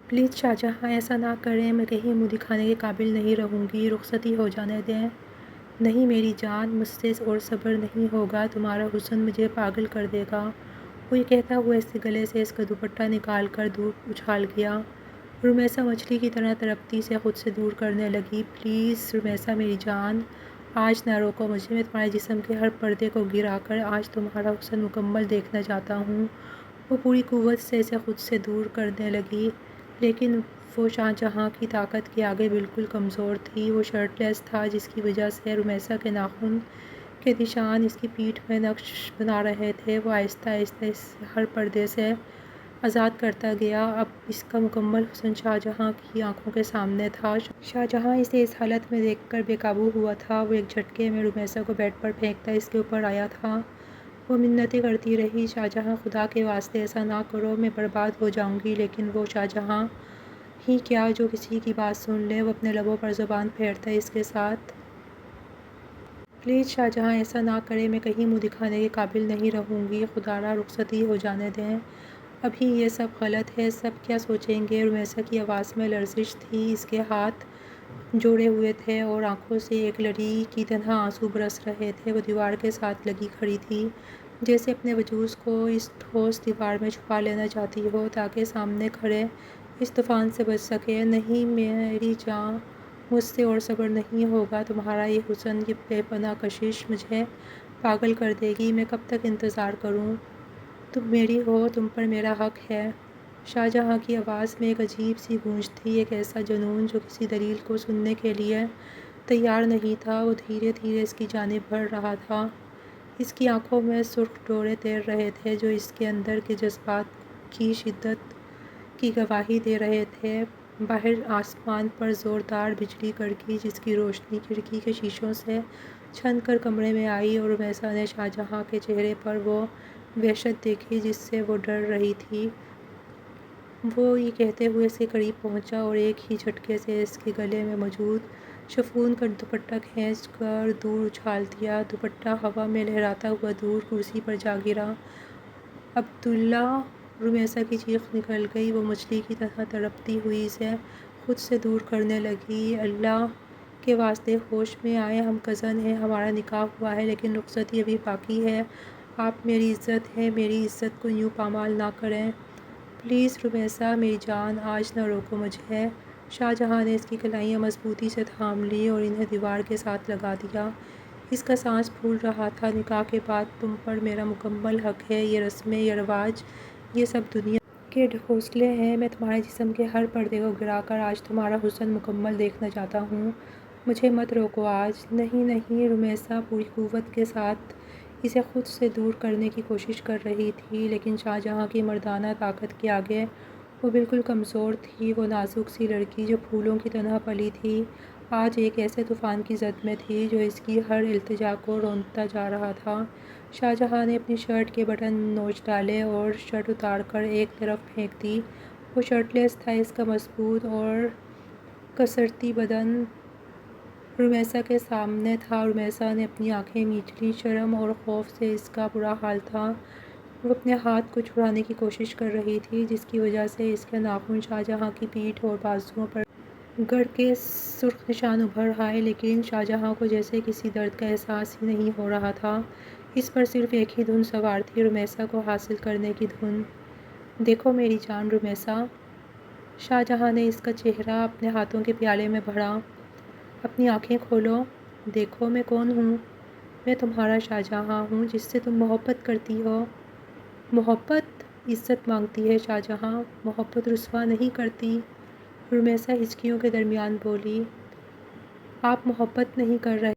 Please Shahjahan ایسا نہ کریں، میں کہیں منہ دکھانے کے قابل نہیں رہوں گی، رخصتی ہو جانے دیں۔ نہیں میری جان، مجھ سے اور صبر نہیں ہوگا، تمہارا حسن مجھے پاگل کر دے گا۔ وہ یہ کہتا ہوا اس کے گلے سے اس کا دوپٹہ نکال کر دور اچھال گیا۔ رمیسا مچھلی کی طرح تڑپتی سے خود سے دور کرنے لگی۔ پلیز رمیسا میری جان، آج نہ روکو مجھے، میں تمہارے جسم کے ہر پردے کو گرا کر آج تمہارا حسن مکمل دیکھنا چاہتا ہوں۔ وہ پوری قوت سے اسے خود سے دور کرنے لگی، لیکن وہ شاہجہاں کی طاقت کے آگے بالکل کمزور تھی۔ وہ شرٹ لیس تھا، جس کی وجہ سے رمیسا کے ناخن کے نشان اس کی پیٹھ میں نقش بنا رہے تھے۔ وہ آہستہ آہستہ اس ہر پردے سے آزاد کرتا گیا۔ اب اس کا مکمل حسن شاہجہاں کی آنکھوں کے سامنے تھا۔ شاہجہاں اسے اس حالت میں دیکھ کر بے قابو ہوا تھا۔ وہ ایک جھٹکے میں رمیسا کو بیڈ پر پھینکتا اس کے اوپر آیا تھا۔ وہ منتیں کرتی رہی، شاہجہاں خدا کے واسطے ایسا نہ کرو، میں برباد ہو جاؤں گی۔ لیکن وہ شاہجہاں ہی کیا جو کسی کی بات سن لے۔ وہ اپنے لبوں پر زبان پھیرتا اس کے ساتھ۔ پلیز شاہجہاں ایسا نہ کریں، میں کہیں منہ دکھانے کے قابل نہیں رہوں گی، خدارا رخصتی ہو جانے دیں۔ ابھی یہ سب غلط ہے، سب کیا سوچیں گے؟ رمیسا کی آواز میں لرزش تھی، اس کے ہاتھ جوڑے ہوئے تھے اور آنکھوں سے ایک لڑی کی طرح آنسو برس رہے تھے۔ وہ دیوار کے ساتھ لگی کھڑی تھی، جیسے اپنے وجود کو اس ٹھوس دیوار میں چھپا لینا چاہتی ہو تاکہ سامنے کھڑے اس طوفان سے بچ سکے۔ نہیں میری جان، مجھ سے اور صبر نہیں ہوگا، تمہارا یہ حسن، یہ بے پناہ کشش مجھے پاگل کر دے گی۔ میں کب تک انتظار کروں؟ تم میری ہو، تم پر میرا حق ہے۔ شاہجہاں کی آواز میں ایک عجیب سی گونج تھی، ایک ایسا جنون جو کسی دلیل کو سننے کے لیے تیار نہیں تھا۔ وہ دھیرے دھیرے اس کی جانب بڑھ رہا تھا، اس کی آنکھوں میں سرخ ڈورے تیر رہے تھے جو اس کے اندر کے جذبات کی شدت کی گواہی دے رہے تھے۔ باہر آسمان پر زوردار بجلی کڑکی، جس کی روشنی کھڑکی کے شیشوں سے چھن کر کمرے میں آئی، اور رمیسا نے شاہجہاں کے چہرے پر وہ وحشت دیکھی جس سے وہ ڈر رہی تھی۔ وہ یہ کہتے ہوئے اس کے قریب پہنچا اور ایک ہی جھٹکے سے اس کے گلے میں موجود شفون کا دوپٹہ کھینچ کر دور اچھال دیا۔ دوپٹہ ہوا میں لہراتا ہوا دور کرسی پر جا گرا۔ عبداللہ! رمیسا کی چیخ نکل گئی، وہ مچھلی کی طرح تڑپتی ہوئی اسے خود سے دور کرنے لگی۔ اللہ کے واسطے ہوش میں آئیں، ہم کزن ہیں، ہمارا نکاح ہوا ہے لیکن رخصتی ابھی باقی ہے۔ آپ میری عزت ہیں، میری عزت کو یوں پامال نہ کریں۔ پلیز رمیسا میری جان، آج نہ روکو مجھے۔ شاہجہاں نے اس کی کلائیاں مضبوطی سے تھام لیں اور انہیں دیوار کے ساتھ لگا دیا۔ اس کا سانس پھول رہا تھا۔ نکاح کے بعد تم پر میرا مکمل حق ہے، یہ رسمیں، یہ رواج، یہ سب دنیا کے ڈھکوسلے ہیں۔ میں تمہارے جسم کے ہر پردے کو گرا کر آج تمہارا حسن مکمل دیکھنا چاہتا ہوں۔ مجھے مت روکو آج۔ نہیں نہیں، رمیسا پوری قوت کے ساتھ اسے خود سے دور کرنے کی کوشش کر رہی تھی، لیکن شاہجہاں کی مردانہ طاقت کے آگے وہ بالکل کمزور تھی۔ وہ نازک سی لڑکی جو پھولوں کی طرح پلی تھی، آج ایک ایسے طوفان کی زد میں تھی جو اس کی ہر التجا کو روندا جا رہا تھا۔ شاہجہاں نے اپنی شرٹ کے بٹن نوچ ڈالے اور شرٹ اتار کر ایک طرف پھینک دی۔ وہ شرٹ لیس تھا، اس کا مضبوط اور کسرتی بدن رمیسا کے سامنے تھا۔ رمیسا نے اپنی آنکھیں میچ لیں، شرم اور خوف سے اس کا برا حال تھا۔ وہ اپنے ہاتھ کو چھڑانے کی کوشش کر رہی تھی، جس کی وجہ سے اس کے ناخن شاہجہاں کی پیٹھ اور بازوؤں پر گڑ کے سرخ نشان ابھر آئے، لیکن شاہجہاں کو جیسے کسی درد کا احساس ہی نہیں ہو رہا تھا۔ اس پر صرف ایک ہی دھن سوار تھی، رمیسا کو حاصل کرنے کی دھن۔ دیکھو میری جان رمیسا! شاہجہاں نے اس کا چہرہ اپنے ہاتھوں کے پیالے میں بھرا۔ اپنی آنکھیں کھولو، دیکھو میں کون ہوں۔ میں تمہارا شاہجہاں ہوں جس سے تم محبت کرتی ہو۔ محبت عزت مانگتی ہے شاہجہاں، محبت رسوا نہیں کرتی۔ رمیسا ہچکیوں کے درمیان بولی، آپ محبت نہیں کر رہے،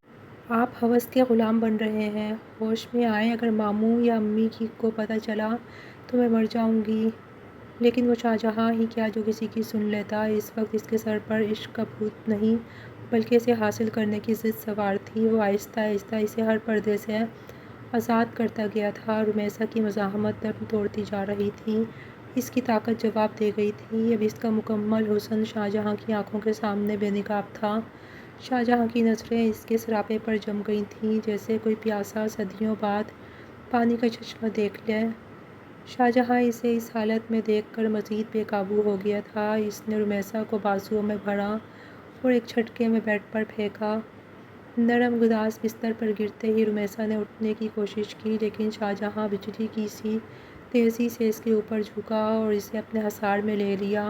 آپ ہوس کے غلام بن رہے ہیں۔ ہوش میں آئیں، اگر ماموں یا امی کو پتہ چلا تو میں مر جاؤں گی۔ لیکن وہ شاہجہاں ہی کیا جو کسی کی سن لیتا۔ اس وقت اس کے سر پر عشق کا بھوت نہیں بلکہ اسے حاصل کرنے کی ضد سوار تھی۔ وہ آہستہ آہستہ اسے ہر پردے سے آزاد کرتا گیا تھا۔ رمیسا کی مزاحمت دم توڑتی جا رہی تھی، اس کی طاقت جواب دے گئی تھی۔ اب اس کا مکمل حسن شاہجہاں کی آنکھوں کے سامنے بے نقاب تھا۔ شاہجہاں کی نظریں اس کے سراپے پر جم گئی تھیں، جیسے کوئی پیاسا صدیوں بعد پانی کا چشمہ دیکھ لے۔ شاہجہاں اسے اس حالت میں دیکھ کر مزید بے قابو ہو گیا تھا۔ اس نے رمیسا کو بازوؤں میں بھرا اور ایک جھٹکے میں بیڈ پر پھینکا۔ نرم گداز بستر پر گرتے ہی رمیسا نے اٹھنے کی کوشش کی، لیکن شاہجہاں بجلی کی سی تیزی سے اس کے اوپر جھکا اور اسے اپنے حصار میں لے لیا۔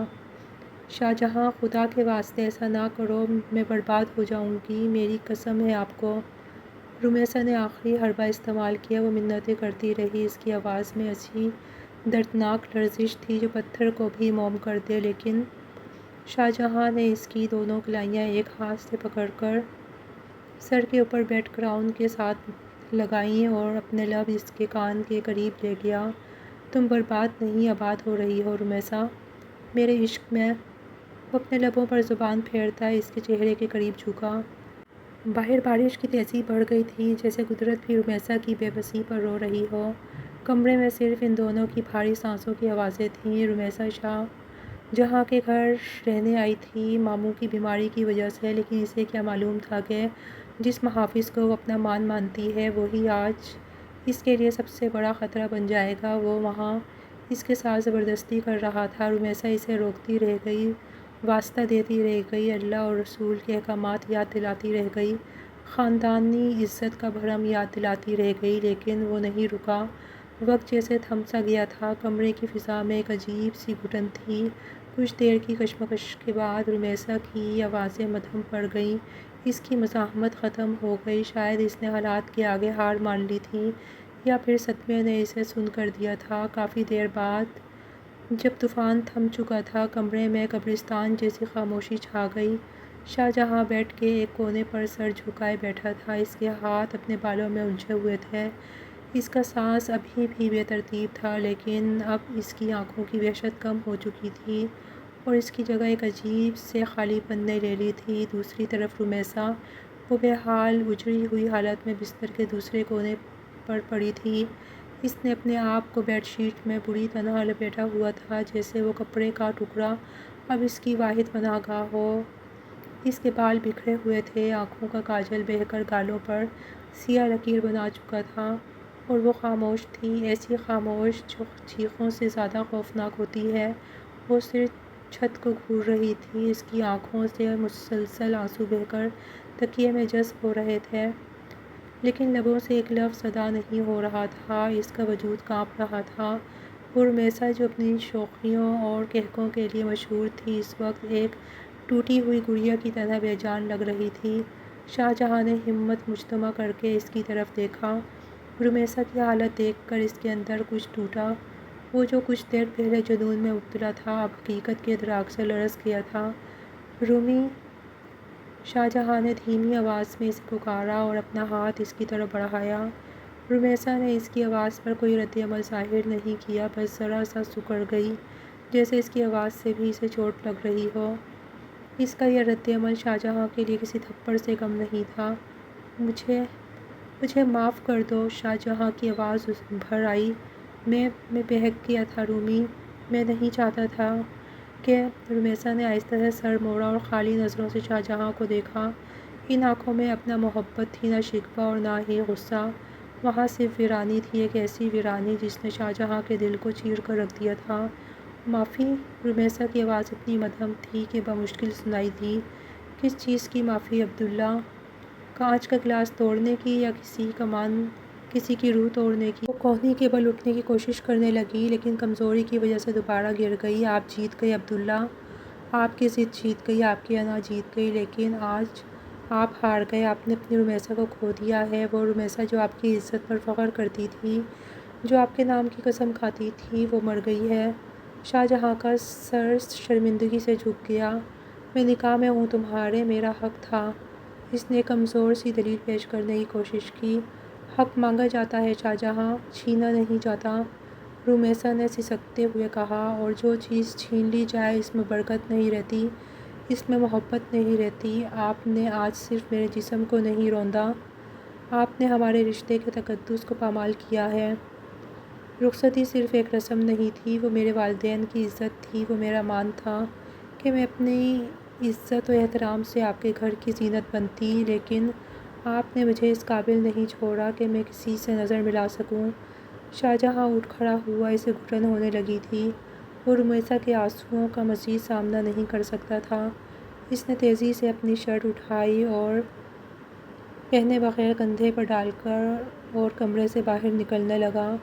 شاہجہاں، خدا کے واسطے ایسا نہ کرو، میں برباد ہو جاؤں گی، میری قسم ہے آپ کو۔ رمیسا نے آخری حربہ استعمال کیا۔ وہ منتیں کرتی رہی۔ اس کی آواز میں ایسی دردناک لرزش تھی جو پتھر کو بھی موم کر دے، لیکن شاہجہاں نے اس کی دونوں کلائیاں ایک ہاتھ سے پکڑ کر سر کے اوپر بیڈ کراؤن کے ساتھ لگائیں اور اپنے لب اس کے کان کے قریب لے گیا۔ تم برباد نہیں، آباد ہو رہی ہو رمیسا، میرے عشق میں۔ وہ اپنے لبوں پر زبان پھیرتا اس کے چہرے کے قریب جھکا۔ باہر بارش کی تیزی بڑھ گئی تھی، جیسے قدرت بھی رمیسا کی بے بسی پر رو رہی ہو۔ کمرے میں صرف ان دونوں کی بھاری سانسوں کی آوازیں تھیں۔ رمیسا شاہ جہاں کے گھر رہنے آئی تھی ماموں کی بیماری کی وجہ سے، لیکن اسے کیا معلوم تھا کہ جس محافظ کو وہ اپنا مان مانتی ہے وہی آج اس کے لیے سب سے بڑا خطرہ بن جائے گا۔ وہ وہاں اس کے ساتھ زبردستی کر رہا تھا۔ رمیسا اسے روکتی رہ گئی، واسطہ دیتی رہ گئی، اللہ اور رسول کے احکامات یاد دلاتی رہ گئی، خاندانی عزت کا بھرم یاد دلاتی رہ گئی، لیکن وہ نہیں رکا۔ وقت جیسے تھم سا گیا تھا۔ کمرے کی فضا میں ایک عجیب سی گھٹن تھی۔ کچھ دیر کی کشمکش کے بعد رمیسا کی آوازیں مدھم پڑ گئیں۔ اس کی مزاحمت ختم ہو گئی۔ شاید اس نے حالات کے آگے ہار مان لی تھی، یا پھر صدمے نے اسے سن کر دیا تھا۔ کافی دیر بعد جب طوفان تھم چکا تھا، کمرے میں قبرستان جیسی خاموشی چھا گئی۔ شاہجہاں بیڈ کے ایک کونے پر سر جھکائے بیٹھا تھا۔ اس کے ہاتھ اپنے بالوں میں الجھے ہوئے تھے۔ اس کا سانس ابھی بھی بے ترتیب تھا، لیکن اب اس کی آنکھوں کی وحشت کم ہو چکی تھی اور اس کی جگہ ایک عجیب سے خالی پن نے لے لی تھی۔ دوسری طرف رمیسا، وہ بے حال اجڑی ہوئی حالت میں بستر کے دوسرے کونے پر پڑی تھی۔ اس نے اپنے آپ کو بیڈ شیٹ میں بری طرح لپیٹا ہوا تھا، جیسے وہ کپڑے کا ٹکڑا اب اس کی واحد پناہ گاہ ہو۔ اس کے بال بکھرے ہوئے تھے، آنکھوں کا کاجل بہہ کر گالوں پر سیاہ لکیر بنا چکا تھا، اور وہ خاموش تھی، ایسی خاموش جو چیخوں سے زیادہ خوفناک ہوتی ہے۔ وہ صرف چھت کو گھور رہی تھی۔ اس کی آنکھوں سے مسلسل آنسو بہہ کر تکیے میں جذب ہو رہے تھے، لیکن لبوں سے ایک لفظ ادا نہیں ہو رہا تھا۔ اس کا وجود کانپ رہا تھا۔ وہ رمیسا جو اپنی شوخیوں اور کہکوں کے لیے مشہور تھی، اس وقت ایک ٹوٹی ہوئی گڑیا کی طرح بے جان لگ رہی تھی۔ شاہجہاں نے ہمت مجتمع کر کے اس کی طرف دیکھا۔ رمیسا کی حالت دیکھ کر اس کے اندر کچھ ٹوٹا۔ وہ جو کچھ دیر پہلے جنون میں مبتلا تھا، اب حقیقت کے ادراک سے لرز گیا تھا۔ رومی! شاہجہاں نے دھیمی آواز میں اسے پکارا اور اپنا ہاتھ اس کی طرف بڑھایا۔ رمیسا نے اس کی آواز پر کوئی رد عمل ظاہر نہیں کیا، بس ذرا سا سکڑ گئی، جیسے اس کی آواز سے بھی اسے چوٹ لگ رہی ہو۔ اس کا یہ رد عمل شاہجہاں کے لیے کسی تھپڑ سے کم نہیں تھا۔ مجھے معاف کر دو، شاہجہاں کی آواز بھر آئی۔ میں بہک گیا تھا رومی، میں نہیں چاہتا تھا کہ… رمیسا نے آہستہ سے سر موڑا اور خالی نظروں سے شاہجہاں کو دیکھا۔ ان آنکھوں میں اب نہ محبت تھی، نہ شکوہ اور نہ ہی غصہ۔ وہاں صرف ویرانی تھی، ایک ایسی ویرانی جس نے شاہجہاں کے دل کو چیر کر رکھ دیا تھا۔ معافی؟ رمیسا کی آواز اتنی مدھم تھی کہ بمشکل سنائی دی۔ کس چیز کی معافی عبداللہ؟ کانچ کا گلاس توڑنے کی، یا کسی کی روح توڑنے کی؟ وہ کہنی کے بل اٹھنے کی کوشش کرنے لگی، لیکن کمزوری کی وجہ سے دوبارہ گر گئی۔ آپ جیت گئے عبداللہ، آپ کی ضد جیت گئی، آپ کی انا جیت گئی، لیکن آج آپ ہار گئے۔ آپ نے اپنی رمیسا کو کھو دیا ہے، وہ رمیسا جو آپ کی عزت پر فخر کرتی تھی، جو آپ کے نام کی قسم کھاتی تھی، وہ مر گئی ہے۔ شاہجہاں کا سر شرمندگی سے جھک گیا۔ میں نکاح میں ہوں تمہارے، میرا حق تھا۔ اس نے کمزور سی دلیل پیش کرنے کی کوشش کی۔ حق مانگا جاتا ہے شاہجہاں، چھینا نہیں جاتا، رمیسا نے سسکتے ہوئے کہا، اور جو چیز چھین لی جائے اس میں برکت نہیں رہتی، اس میں محبت نہیں رہتی۔ آپ نے آج صرف میرے جسم کو نہیں روندا، آپ نے ہمارے رشتے کے تقدس کو پامال کیا ہے۔ رخصتی صرف ایک رسم نہیں تھی، وہ میرے والدین کی عزت تھی، وہ میرا مان تھا کہ میں اپنی عزت و احترام سے آپ کے گھر کی زینت بنتی، لیکن آپ نے مجھے اس قابل نہیں چھوڑا کہ میں کسی سے نظر ملا سکوں۔ شاہجہاں اٹھ کھڑا ہوا، اسے گھٹن ہونے لگی تھی۔ وہ رمیسا کے آنسوؤں کا مزید سامنا نہیں کر سکتا تھا۔ اس نے تیزی سے اپنی شرٹ اٹھائی اور پہنے بغیر کندھے پر ڈال کر اور کمرے سے باہر نکلنے لگا۔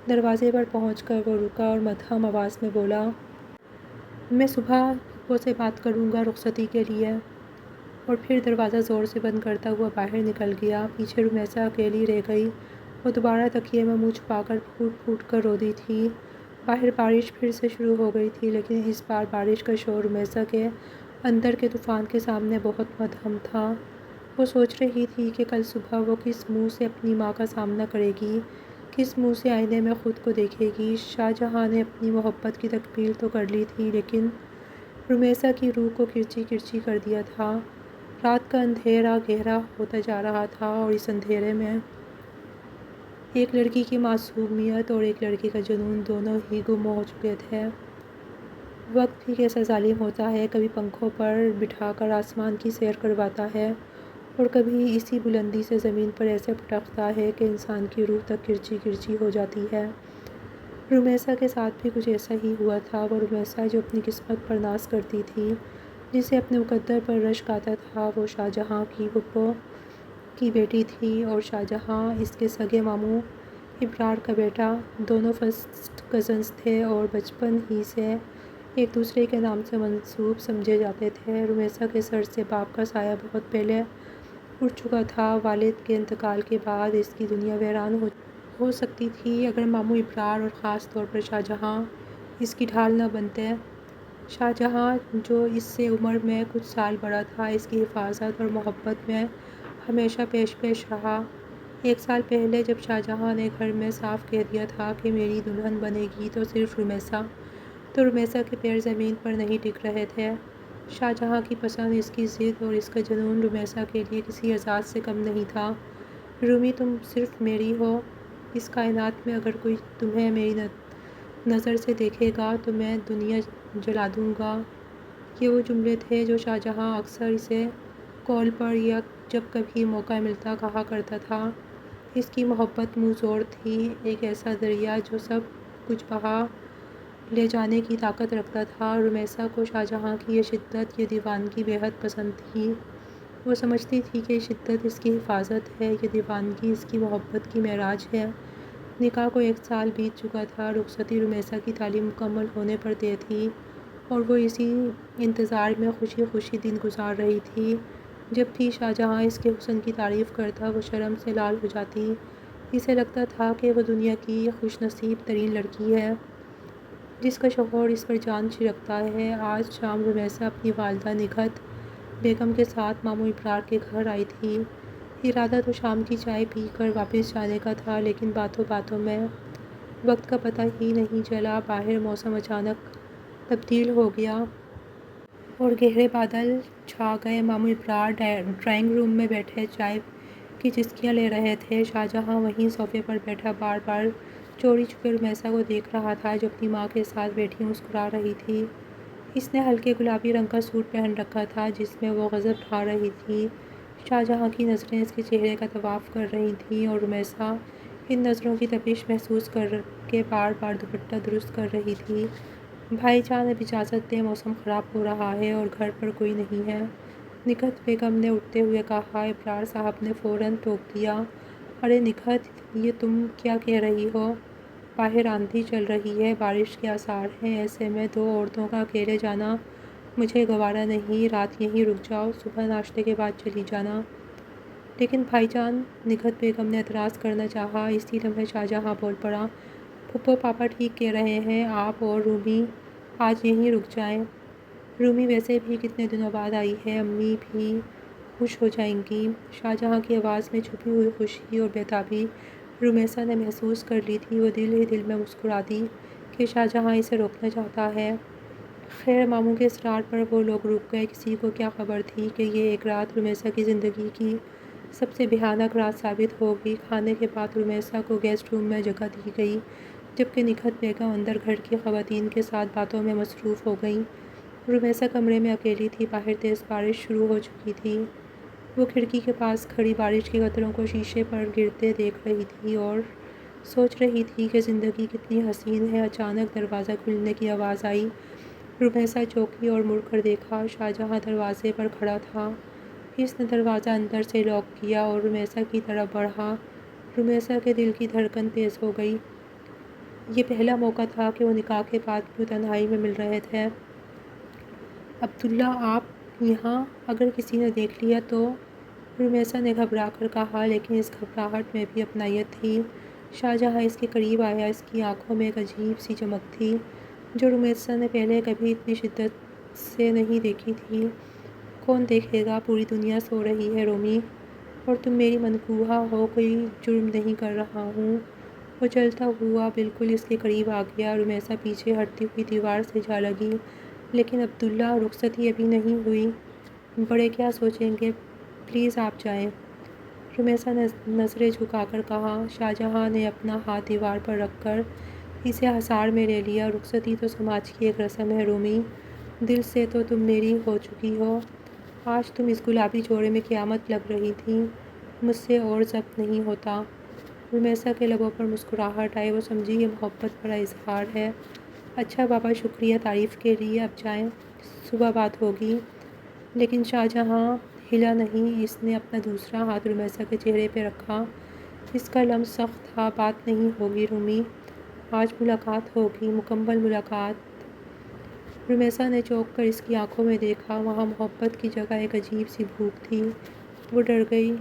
دروازے پر پہنچ کر وہ رکا اور مدھم آواز میں بولا، میں صبح پھپھو سے بات کروں گا رخصتی کے لیے۔ اور پھر دروازہ زور سے بند کرتا ہوا باہر نکل گیا۔ پیچھے رمیسا اکیلی رہ گئی۔ وہ دوبارہ تکیے میں منہ چھپا کر پھوٹ پھوٹ کر رو دی تھی۔ باہر بارش پھر سے شروع ہو گئی تھی، لیکن اس بار بارش کا شور رمیسا کے اندر کے طوفان کے سامنے بہت مدھم تھا۔ وہ سوچ رہی تھی کہ کل صبح وہ کس منہ سے اپنی ماں کا سامنا کرے گی، کس منہ سے آئینے میں خود کو دیکھے گی۔ شاہجہاں نے اپنی محبت کی تکمیل تو کر لی تھی، لیکن رمیسا کی روح کو کرچی کرچی کر دیا تھا۔ رات کا اندھیرا گہرا ہوتا جا رہا تھا اور اس اندھیرے میں ایک لڑکی کی معصومیت اور ایک لڑکے کا جنون دونوں ہی گم ہو چکے تھے۔ وقت بھی کیسا ظالم ہوتا ہے، کبھی پنکھوں پر بٹھا کر آسمان کی سیر کرواتا ہے اور کبھی اسی بلندی سے زمین پر ایسے پٹکتا ہے کہ انسان کی روح تک کرچی کرچی ہو جاتی ہے۔ رمیسا کے ساتھ بھی کچھ ایسا ہی ہوا تھا۔ وہ رمیسا جو اپنی قسمت پر ناز کرتی تھی، جسے اپنے مقدر پر رشک آتا تھا، وہ شاہجہاں کی پھپھو کی بیٹی تھی اور شاہجہاں اس کے سگے ماموں ابرار کا بیٹا۔ دونوں فرسٹ کزنز تھے اور بچپن ہی سے ایک دوسرے کے نام سے منسوب سمجھے جاتے تھے۔ رمیسا کے سر سے باپ کا سایہ بہت پہلے اٹھ چکا تھا۔ والد کے انتقال کے بعد اس کی دنیا ویران ہو سکتی تھی اگر ماموں ابرار اور خاص طور پر شاہجہاں اس کی ڈھال نہ بنتے۔ شاہجہاں جو اس سے عمر میں کچھ سال بڑا تھا، اس کی حفاظت اور محبت میں ہمیشہ پیش پیش رہا۔ ایک سال پہلے جب شاہجہاں نے گھر میں صاف کہہ دیا تھا کہ میری دلہن بنے گی تو صرف رمیسا، تو رمیسا کے پیر زمین پر نہیں ٹک رہے تھے۔ شاہجہاں کی پسند، اس کی ضد اور اس کا جنون رمیسا کے لیے کسی اعزاز سے کم نہیں تھا۔ رومی، تم صرف میری ہو، اس کائنات میں اگر کوئی تمہیں میری نظر سے دیکھے گا تو میں دنیا جلا دوں گا۔ یہ وہ جملے تھے جو شاہجہاں اکثر اسے کال پر یا جب کبھی موقع ملتا کہا کرتا تھا۔ اس کی محبت منہ زور تھی، ایک ایسا دریا جو سب کچھ بہا لے جانے کی طاقت رکھتا تھا۔ رمیسا کو شاہجہاں کی یہ شدت، یہ دیوانگی بے حد پسند تھی۔ وہ سمجھتی تھی کہ یہ شدت اس کی حفاظت ہے، یہ دیوانگی اس کی محبت کی معراج ہے۔ نکاح کو 1 سال بیت چکا تھا۔ رخصتی رمیسا کی تعلیم مکمل ہونے پر طے تھی اور وہ اسی انتظار میں خوشی خوشی دن گزار رہی تھی۔ جب بھی شاہجہاں اس کے حسن کی تعریف کرتا، وہ شرم سے لال ہو جاتی۔ اسے لگتا تھا کہ وہ دنیا کی خوش نصیب ترین لڑکی ہے جس کا شوہر اس پر جان چھڑکتا ہے۔ آج شام رمیسا اپنی والدہ نگہت بیگم کے ساتھ ماموں ابرار کے گھر آئی تھی۔ ارادہ تو شام کی چائے پی کر واپس جانے کا تھا، لیکن باتوں باتوں میں وقت کا پتہ ہی نہیں چلا۔ باہر موسم اچانک تبدیل ہو گیا اور گہرے بادل چھا گئے۔ ماموں ابرار ڈرائنگ روم میں بیٹھے چائے کی چسکیاں لے رہے تھے۔ شاہجہاں وہیں صوفے پر بیٹھا بار بار چوری چھپے رمیسا کو دیکھ رہا تھا جو اپنی ماں کے ساتھ بیٹھی مسکرا رہی تھی۔ اس نے ہلکے گلابی رنگ کا سوٹ پہن رکھا تھا جس میں وہ غضب ڈھا رہی تھی۔ شاہجہاں کی نظریں اس کے چہرے کا طواف کر رہی تھیں اور رمیسا ان نظروں کی تپش محسوس کر کے بار بار دوپٹہ درست کر رہی تھی۔ بھائی جان، اب اجازت دیں، موسم خراب ہو رہا ہے اور گھر پر کوئی نہیں ہے، نگہت بیگم نے اٹھتے ہوئے کہا۔ ابرار صاحب نے فوراً ٹوک دیا، ارے نگہت، یہ تم کیا کہہ رہی ہو؟ باہر آندھی چل رہی ہے، بارش کے آثار ہیں، ایسے میں 2 عورتوں کا اکیلے جانا مجھے گوارا نہیں۔ رات یہیں رک جاؤ، صبح ناشتے کے بعد چلی جانا۔ لیکن بھائی جان، نگہت بیگم نے اعتراض کرنا چاہا۔ اسی لمحے شاہجہاں بول پڑا، پھپھو پاپا ٹھیک کہہ رہے ہیں، آپ اور رومی آج یہیں رک جائیں۔ رومی ویسے بھی کتنے دنوں بعد آئی ہے، امی بھی خوش ہو جائیں گی۔ شاہجہاں کی آواز میں چھپی ہوئی خوشی اور بیتابی رمیسا نے محسوس کر لی تھی۔ وہ دل ہی دل میں مسکرا دی کہ شاہجہاں اسے روکنا چاہتا ہے۔ خیر، ماموں کے اصرار پر وہ لوگ رک گئے۔ کسی کو کیا خبر تھی کہ یہ ایک رات رمیسا کی زندگی کی سب سے بھیانک رات ثابت ہوگی۔ کھانے کے بعد رمیسا کو گیسٹ روم میں جگہ دی گئی، جبکہ نگہت بیگم اندر گھر کی خواتین کے ساتھ باتوں میں مصروف ہو گئیں۔ رمیسا کمرے میں اکیلی تھی، باہر تیز بارش شروع ہو چکی تھی۔ وہ کھڑکی کے پاس کھڑی بارش کے قطروں کو شیشے پر گرتے دیکھ رہی تھی اور سوچ رہی تھی کہ زندگی کتنی حسین ہے۔ اچانک دروازہ کھلنے کی آواز آئی۔ رمیسا چوکی اور مڑ کر دیکھا، شاہجہاں دروازے پر کھڑا تھا۔ اس نے دروازہ اندر سے لاک کیا اور رمیسا کی طرف بڑھا۔ رمیسا کے دل کی دھڑکن تیز ہو گئی۔ یہ پہلا موقع تھا کہ وہ نکاح کے بعد یوں تنہائی میں مل رہے تھے۔ عبداللہ آپ یہاں، اگر کسی نے دیکھ لیا تو؟ رمیسا نے گھبرا کر کہا، لیکن اس گھبراہٹ میں بھی اپنائیت تھی۔ شاہجہاں اس کے قریب آیا، اس کی آنکھوں میں ایک عجیب سی چمک تھی جو رمیسا نے پہلے کبھی اتنی شدت سے نہیں دیکھی تھی۔ کون دیکھے گا؟ پوری دنیا سو رہی ہے رومی، اور تم میری منکوحہ ہو، کوئی جرم نہیں کر رہا ہوں۔ وہ چلتا ہوا بالکل اس کے قریب آ گیا۔ رمیسا پیچھے ہٹتی ہوئی دیوار سے جا لگی۔ لیکن عبداللہ، رخصتی ابھی نہیں ہوئی، بڑے کیا سوچیں گے، پلیز آپ جائیں۔ رمیسا نے نظریں جھکا کر کہا۔ شاہجہاں نے اپنا ہاتھ دیوار پر رکھ کر اسے حصار میں لے لیا۔ رخصتی تو سماج کی ایک رسم ہے رومی، دل سے تو تم میری ہو چکی ہو۔ آج تم اس گلابی جوڑے میں قیامت لگ رہی تھی، مجھ سے اور ضبط نہیں ہوتا۔ رمیسا کے لبوں پر مسکراہٹ آئی، وہ سمجھی یہ محبت بڑا اظہار ہے۔ اچھا بابا، شکریہ تعریف کے لیے، اب جائیں، صبح بات ہوگی۔ لیکن شاہجہاں ہلا نہیں۔ اس نے اپنا دوسرا ہاتھ رمیسا کے چہرے پہ رکھا۔ اس کا لمس سخت تھا۔ بات نہیں ہوگی رومی، آج ملاقات ہوگی، مکمل ملاقات۔ رمیسا نے چونک کر اس کی آنکھوں میں دیکھا۔ وہاں محبت کی جگہ ایک عجیب سی بھوک تھی۔ وہ ڈر گئی۔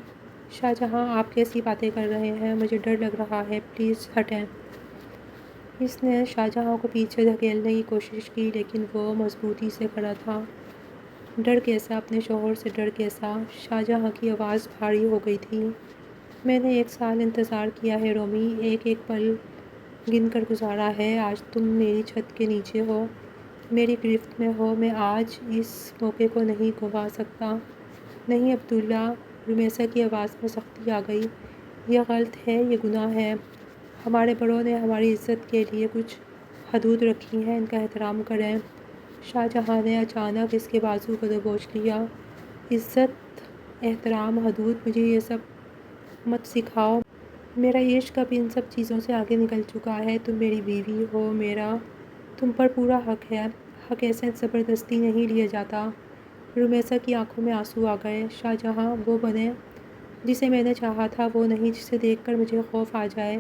شاہجہاں آپ کیسی باتیں کر رہے ہیں؟ مجھے ڈر لگ رہا ہے، پلیز ہٹیں۔ اس نے شاہجہاں کو پیچھے دھکیلنے کی کوشش کی، لیکن وہ مضبوطی سے کھڑا تھا۔ ڈر کیسا؟ اپنے شوہر سے ڈر کیسا؟ شاہجہاں کی آواز بھاری ہو گئی تھی۔ میں نے 1 سال انتظار کیا ہے رومی، ایک ایک پل گن کر گزارا ہے۔ آج تم میری چھت کے نیچے ہو، میری گرفت میں ہو، میں آج اس موقع کو نہیں گنوا سکتا۔ نہیں عبداللہ، رمیسا کی آواز میں سختی آ گئی، یہ غلط ہے، یہ گناہ ہے۔ ہمارے بڑوں نے ہماری عزت کے لیے کچھ حدود رکھی ہیں، ان کا احترام کریں۔ شاہجہاں نے اچانک اس کے بازو کو دبوچ لیا۔ عزت، احترام، حدود، مجھے یہ سب مت سکھاؤ۔ میرا عشق اب ان سب چیزوں سے آگے نکل چکا ہے۔ تم میری بیوی ہو، میرا تم پر پورا حق ہے۔ حق ایسے زبردستی نہیں لیا جاتا۔ رمیسا کی آنکھوں میں آنسو آ گئے۔ شاہجہاں، وہ بنیں جسے میں نے چاہا تھا، وہ نہیں جسے دیکھ کر مجھے خوف آ جائے۔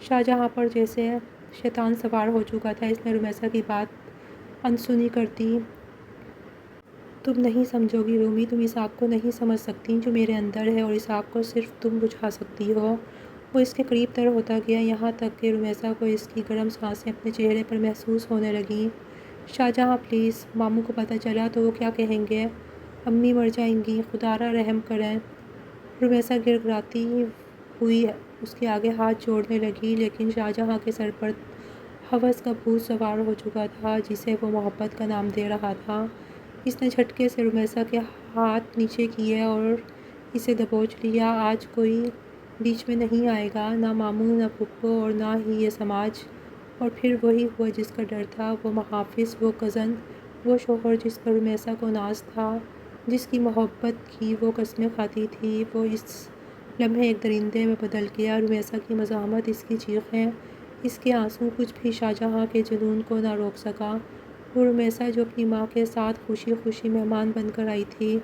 شاہجہاں پر جیسے شیطان سوار ہو چکا تھا۔ اس نے رمیسا کی بات انسنی کر دی۔ تم نہیں سمجھو گی رومی، تم اس آگ کو نہیں سمجھ سکتی جو میرے اندر ہے، اور اس آگ کو صرف تم بجھا سکتی ہو۔ وہ اس کے قریب تر ہوتا گیا، یہاں تک کہ رمیسا کو اس کی گرم سانسیں اپنے چہرے پر محسوس ہونے لگیں۔ شاہجہاں پلیز، ماموں کو پتہ چلا تو وہ کیا کہیں گے؟ امی مر جائیں گی، خدا را رحم کریں۔ رمیسا گڑگڑاتی ہوئی اس کے آگے ہاتھ جوڑنے لگی، لیکن شاہجہاں کے سر پر ہوس کا بھوت سوار ہو چکا تھا جسے وہ محبت کا نام دے رہا تھا۔ اس نے جھٹکے سے رمیسا کے ہاتھ نیچے کیے اور اسے دبوچ لیا۔ آج کوئی بیچ میں نہیں آئے گا، نہ ماموں، نہ پھپھو، اور نہ ہی یہ سماج۔ اور پھر وہی ہوا جس کا ڈر تھا، وہ محافظ، وہ کزن، وہ شوہر جس پر رمیسا کو ناز تھا، جس کی محبت کی وہ قسمیں کھاتی تھی، وہ اس لمحے ایک درندے میں بدل گیا۔ رمیسا کی مزاحمت، اس کی چیخیں، اس کے آنسو، کچھ بھی شاہجہاں کے جنون کو نہ روک سکا۔ وہ رمیسا جو اپنی ماں کے ساتھ خوشی خوشی مہمان بن کر آئی تھی،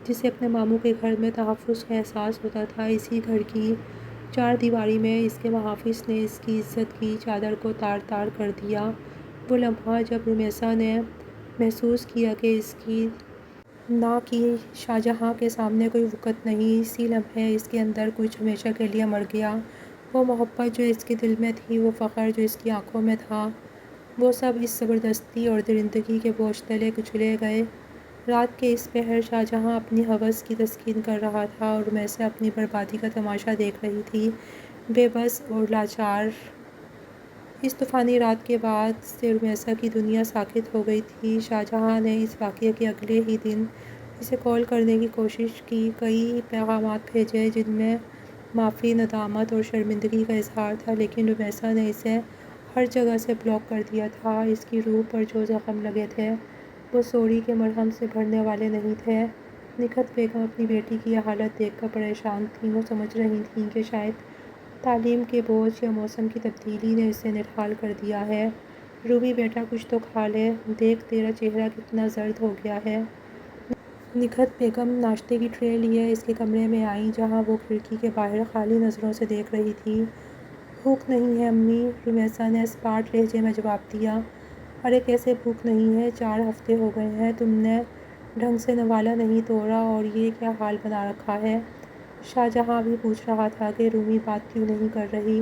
جسے اپنے ماموں کے گھر میں تحفظ کا احساس ہوتا تھا، اسی گھر کی چار دیواری میں اس کے محافظ نے اس کی عزت کی چادر کو تار تار کر دیا۔ وہ لمحہ جب رمیسا نے محسوس کیا کہ اس کی نہ کی شاہجہاں کے سامنے کوئی وقت نہیں، اسی لمحے اس کے اندر کچھ ہمیشہ کے لیے مر گیا۔ وہ محبت جو اس کے دل میں تھی، وہ فخر جو اس کی آنکھوں میں تھا، وہ سب اس زبردستی اور درندگی کے بوجھ تلے کچلے گئے۔ رات کے اس پہر شاہجہاں اپنی ہوس کی تسکین کر رہا تھا اور رمیسا اپنی بربادی کا تماشا دیکھ رہی تھی، بے بس اور لاچار۔ اس طوفانی رات کے بعد سے رمیسا کی دنیا ساکت ہو گئی تھی۔ شاہجہاں نے اس واقعے کے اگلے ہی دن اسے کال کرنے کی کوشش کی، کئی پیغامات بھیجے جن میں معافی، ندامت اور شرمندگی کا اظہار تھا، لیکن رمیسا نے اسے ہر جگہ سے بلاک کر دیا تھا۔ اس کی روح پر جو زخم لگے تھے وہ سوری کے مرہم سے بھرنے والے نہیں تھے۔ نکہت بیگم اپنی بیٹی کی یہ حالت دیکھ کر پریشان تھیں۔ وہ سمجھ رہی تھیں کہ شاید تعلیم کے بوجھ یا موسم کی تبدیلی نے اسے نڈھال کر دیا ہے۔ رومی بیٹا کچھ تو کھا لے، دیکھ تیرا چہرہ کتنا زرد ہو گیا ہے۔ نکہت بیگم ناشتے کی ٹرے لیے اس کے کمرے میں آئیں جہاں وہ کھڑکی کے باہر خالی نظروں سے دیکھ رہی تھی۔ بھوک نہیں ہے امی، رمیسا نے اسپاٹ لہجے میں جواب دیا۔ ارے کیسے بھوک نہیں ہے، 4 ہفتے ہو گئے ہیں تم نے ڈھنگ سے نوالا نہیں توڑا اور یہ کیا حال بنا رکھا ہے۔ شاہجہاں بھی پوچھ رہا تھا کہ رومی بات کیوں نہیں کر رہی۔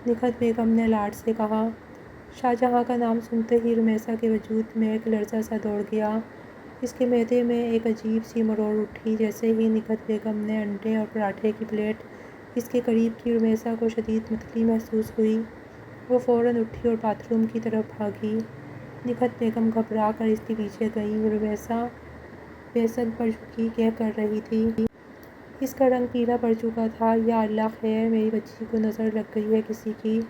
نکہت بیگم نے لاڈ سے کہا۔ شاہجہاں کا نام سنتے ہی رمیسا کے وجود میں ایک لرزہ سا دوڑ گیا۔ اس کے معدے میں ایک عجیب سی مروڑ اٹھی۔ جیسے ہی نکہت بیگم نے انڈے اور پراٹھے کی پلیٹ اس کے قریب کی، رمیسا کو شدید متلی محسوس ہوئی۔ وہ فوراً اٹھی اور باتھ روم کی طرف بھاگی۔ نکہت بیگم گھبرا کر اس کے پیچھے گئیں۔ رمیسا بے سد پر جھکی کہہ کر رہی تھی۔ اس کا رنگ پیلا پڑ چکا تھا۔ یا اللہ خیر، میری بچی کو نظر لگ گئی ہے کسی کی۔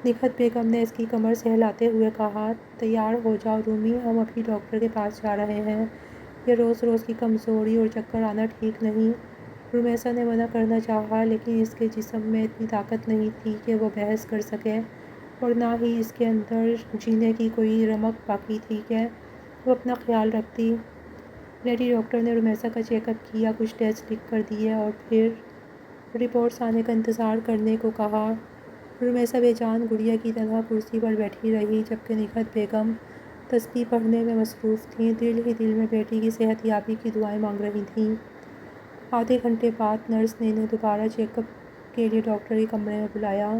نکہت بیگم نے اس کی کمر سہلاتے ہوئے کہا۔ تیار ہو جاؤ رومی، ہم ابھی ڈاکٹر کے پاس جا رہے ہیں۔ یہ روز روز کی کمزوری اور چکر آنا ٹھیک نہیں۔ رمیسا نے منع کرنا چاہا لیکن اس کے جسم میں اتنی طاقت نہیں تھی کہ وہ بحث کر سکے، اور نہ ہی اس کے اندر جینے کی کوئی رمق باقی تھی کہ وہ اپنا خیال رکھتی۔ لیڈی ڈاکٹر نے رمیسا کا چیک اپ کیا، کچھ ٹیسٹ لکھ کر دیے اور پھر رپورٹس آنے کا انتظار کرنے کو کہا۔ رمیسا بے جان گڑیا کی طرح کرسی پر بیٹھی رہی جبکہ نکہت بیگم تسبیح پڑھنے میں مصروف تھیں، دل ہی دل میں بیٹی کی صحت یابی کی دعائیں مانگ رہی تھیں۔ آدھے گھنٹے بعد نرس نے انہیں دوبارہ چیک اپ کے لیے ڈاکٹر کے کمرے میں بلایا۔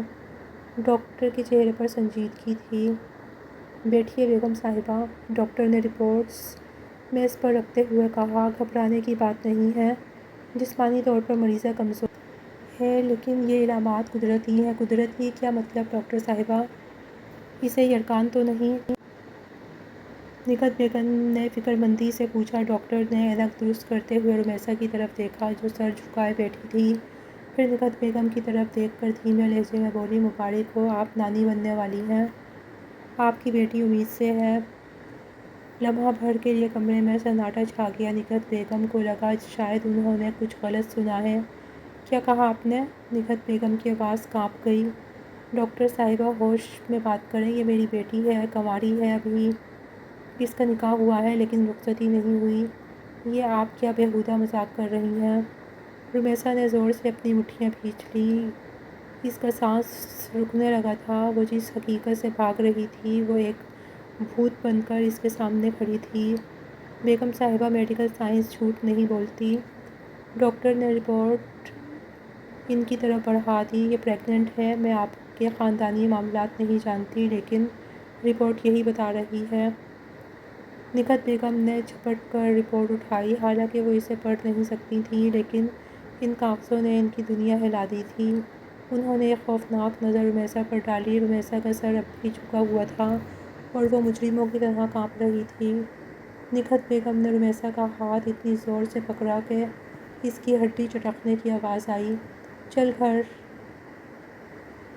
ڈاکٹر کے چہرے پر سنجیدگی تھی۔ بیٹھیے بیگم صاحبہ، ڈاکٹر نے رپورٹس میز پر رکھتے ہوئے کہا۔ گھبرانے کی بات نہیں ہے، جسمانی طور پر مریضہ کمزور ہے لیکن یہ علامات قدرتی ہیں۔ قدرتی کیا مطلب ڈاکٹر صاحبہ؟ اسے یرقان تو نہیں؟ نکہت بیگم نے فکر مندی سے پوچھا۔ ڈاکٹر نے اینک درست کرتے ہوئے رمیسا کی طرف دیکھا جو سر جھکائے بیٹھی تھی، پھر نکہت بیگم کی طرف دیکھ کر دھیمے لہجے میں بولی۔ مبارک ہو، آپ نانی بننے والی ہیں، آپ کی بیٹی امید سے ہے۔ لمحہ بھر کے لیے کمرے میں سناٹا چھا گیا۔ نکہت بیگم کو لگا شاید انہوں نے کچھ غلط سنا ہے۔ کیا کہا آپ نے؟ نکہت بیگم کی آواز کانپ گئی۔ ڈاکٹر صاحبہ ہوش میں بات کریں، یہ میری بیٹی ہے، کنواری ہے ابھی، اس کا نکاح ہوا ہے لیکن رخصتی نہیں ہوئی۔ یہ آپ کیا بیہودہ مذاق کر رہی ہیں؟ رمیسا نے زور سے اپنی مٹھیاں کھینچ لیں۔ اس کا سانس رکنے لگا تھا۔ وہ جس حقیقت سے بھاگ رہی تھی وہ ایک بھوت بن کر اس کے سامنے کھڑی تھی۔ بیگم صاحبہ، میڈیکل سائنس جھوٹ نہیں بولتی۔ ڈاکٹر نے رپورٹ ان کی طرف بڑھا دی۔ یہ پریگننٹ ہے۔ میں آپ کے خاندانی معاملات نہیں جانتی لیکن رپورٹ یہی بتا رہی ہے۔ نکہت بیگم نے جھپٹ کر رپورٹ اٹھائی۔ حالانکہ وہ اسے پڑھ نہیں سکتی تھیں لیکن ان کاغذوں نے ان کی دنیا ہلا دی تھی۔ انہوں نے ایک خوفناک نظر رمیسا پر ڈالی۔ رمیسا کا سر اب بھی جھکا ہوا تھا اور وہ مجرموں کی طرح کانپ رہی تھی۔ نکہت بیگم نے رمیسا کا ہاتھ اتنی زور سے پکڑا کہ اس کی ہڈی چٹکنے کی آواز آئی۔ چل گھر۔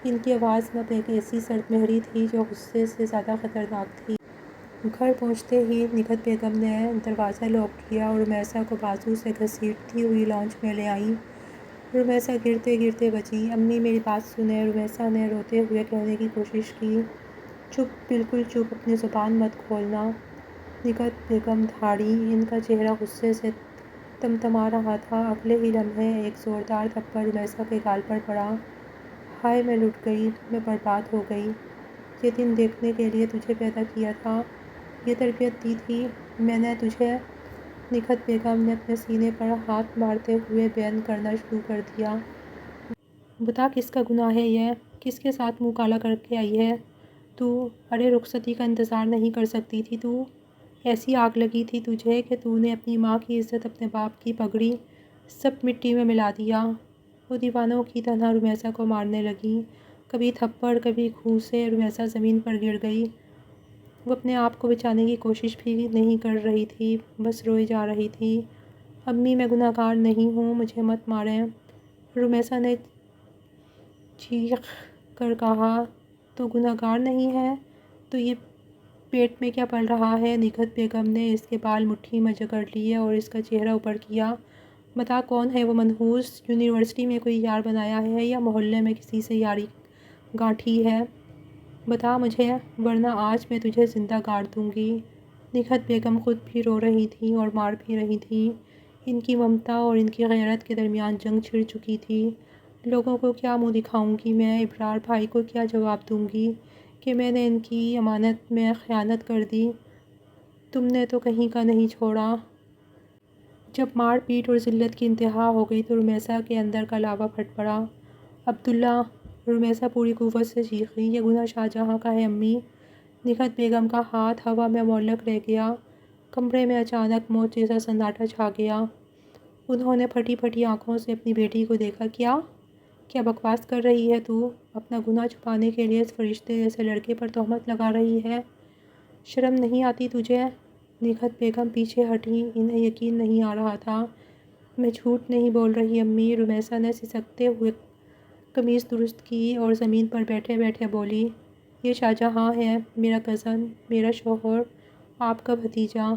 ان کی آواز میں اب ایک ایسی سرد مہری تھی جو غصے سے زیادہ خطرناک تھی۔ گھر پہنچتے ہی نکہت بیگم نے دروازہ لاک کیا اور رمیسا کو بازو سے گھسیٹتی ہوئی لاؤنج میں لے آئیں۔ رمیسا گرتے گرتے بچی۔ امی میری بات سنیں، رمیسا نے روتے ہوئے کہنے کی کوشش کی۔ چپ، بالکل چپ، اپنی زبان مت کھولنا۔ نکہت بیگم دھاڑی۔ ان کا چہرہ غصے سے تمتما رہا تھا۔ اگلے ہی لمحے ایک زوردار تھپڑ رمیسا کے گال پر پڑا۔ ہائے، میں لٹ گئی، میں برباد ہو گئی۔ یہ دن دیکھنے کے لیے تجھے پیدا کیا تھا، یہ تربیت دی تھی میں نے تجھے۔ نکہت بیگم نے اپنے سینے پر ہاتھ مارتے ہوئے بیان کرنا شروع کر دیا۔ بتا کس کا گناہ ہے یہ؟ کس کے ساتھ منہ کالا کر کے آئی ہے تو؟ ارے رخصتی کا انتظار نہیں کر سکتی تھی تو؟ ایسی آگ لگی تھی تجھے کہ تو نے اپنی ماں کی عزت، اپنے باپ کی پگڑی سب مٹی میں ملا دیا۔ وہ دیوانوں کی طرح رمیسا کو مارنے لگی، کبھی تھپڑ کبھی گھوسے۔ رمیسا زمین پر گر گئی۔ وہ اپنے آپ کو بچانے کی کوشش بھی نہیں کر رہی تھی، بس روئی جا رہی تھی۔ امی میں گناہ گار نہیں ہوں، مجھے مت ماریں، رمیسا نے چیخ کر کہا۔ تو گناہ گار نہیں ہے تو یہ پیٹ میں کیا پل رہا ہے؟ نکہت بیگم نے اس کے بال مٹھی میں جکڑ لیے اور اس کا چہرہ اوپر کیا۔ بتا کون ہے وہ منحوس؟ یونیورسٹی میں کوئی یار بنایا ہے یا محلے میں کسی سے یاری گاٹھی ہے؟ بتا مجھے، ورنہ آج میں تجھے زندہ گاڑ دوں گی۔ نکہت بیگم خود بھی رو رہی تھیں اور مار بھی رہی تھیں۔ ان کی ممتا اور ان کی غیرت کے درمیان جنگ چھڑ چکی تھی۔ لوگوں کو کیا منہ دکھاؤں گی میں؟ ابرار بھائی کو کیا جواب دوں گی کہ میں نے ان کی امانت میں خیانت کر دی؟ تم نے تو کہیں کا نہیں چھوڑا۔ جب مار پیٹ اور ذلت کی انتہا ہو گئی تو رمیسا کے اندر کا لاوا پھٹ پڑا۔ عبداللہ! رمیسا پوری قوت سے چیخی۔ یہ گناہ شاہجہاں کا ہے امی۔ نکہت بیگم کا ہاتھ ہوا میں معلق رہ گیا۔ کمرے میں اچانک موت جیسا سناٹا چھا گیا۔ انہوں نے پھٹی پھٹی آنکھوں سے اپنی بیٹی کو دیکھا۔ کیا بکواس کر رہی ہے تو؟ اپنا گناہ چھپانے کے لیے اس فرشتے جیسے لڑکے پر تہمت لگا رہی ہے؟ شرم نہیں آتی تجھے؟ نکہت بیگم پیچھے ہٹیں۔ انہیں یقین نہیں آ رہا تھا۔ میں جھوٹ نہیں بول رہی امی، رمیسا نے سسکتے ہوئے قمیص درست کی اور زمین پر بیٹھے بیٹھے بولی۔ یہ شاہجہاں ہے، میرا کزن، میرا شوہر، آپ کا بھتیجا۔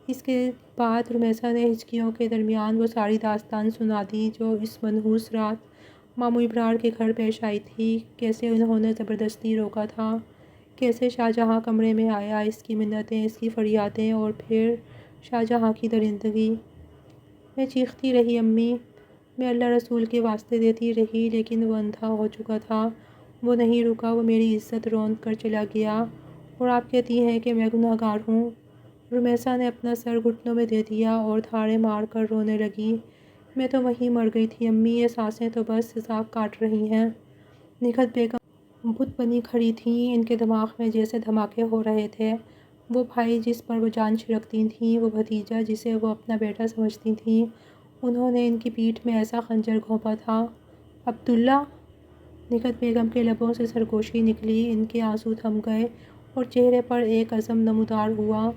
اس کے بعد رمیسا نے ہچکیوں کے درمیان وہ ساری داستان سنا دی جو اس منحوس رات ماموں ابرار کے گھر پیش آئی تھی۔ کیسے انہوں نے زبردستی روکا تھا، کیسے شاہجہاں کمرے میں آیا، اس کی منتیں، اس کی فریادیں اور پھر شاہجہاں کی درندگی۔ میں چیختی رہی امی، میں اللہ رسول کے واسطے دیتی رہی، لیکن وہ اندھا ہو چکا تھا۔ وہ نہیں رکا، وہ میری عزت روند کر چلا گیا۔ اور آپ کہتی ہیں کہ میں گناہ گار ہوں؟ رمیسا نے اپنا سر گھٹنوں میں دے دیا اور دھاڑیں مار کر رونے لگی۔ میں تو وہیں مر گئی تھی امی، یہ سانسیں تو بس حساب کاٹ رہی ہیں۔ نکہت بیگم بت بنی کھڑی تھیں، ان کے دماغ میں جیسے دھماکے ہو رہے تھے۔ وہ بھائی جس پر وہ جان چھڑکتی تھیں، وہ بھتیجا جسے وہ اپنا بیٹا سمجھتی تھیں، انہوں نے ان کی پیٹھ میں ایسا خنجر گھونپا تھا۔ عبداللہ! نکہت بیگم کے لبوں سے سرگوشی نکلی، ان کے آنسو تھم گئے اور چہرے پر ایک عزم نمودار ہوا۔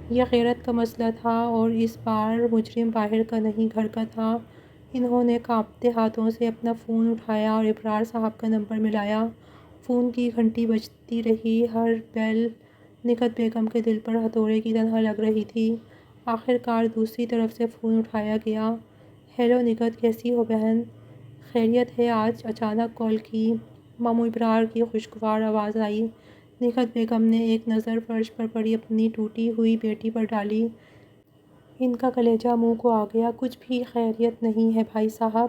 یہ غیرت کا مسئلہ تھا اور اس بار مجرم باہر کا نہیں گھر کا تھا۔ انہوں نے کانپتے ہاتھوں سے اپنا فون اٹھایا اور ابرار صاحب کا نمبر ملایا۔ فون کی گھنٹی بجتی رہی، ہر بیل نکہت بیگم کے دل پر ہتھوڑے کی طرح لگ رہی تھی۔ آخر کار دوسری طرف سے فون اٹھایا گیا۔ ہیلو نکہت، کیسی ہو بہن؟ خیریت ہے؟ آج اچانک کال کی؟ ماموں ابرار کی خوشگوار آواز آئی۔ نکہت بیگم نے ایک نظر فرش پر پڑی اپنی ٹوٹی ہوئی بیٹی پر ڈالی۔ ان کا کلیجہ منہ کو آ گیا۔ کچھ بھی خیریت نہیں ہے بھائی صاحب۔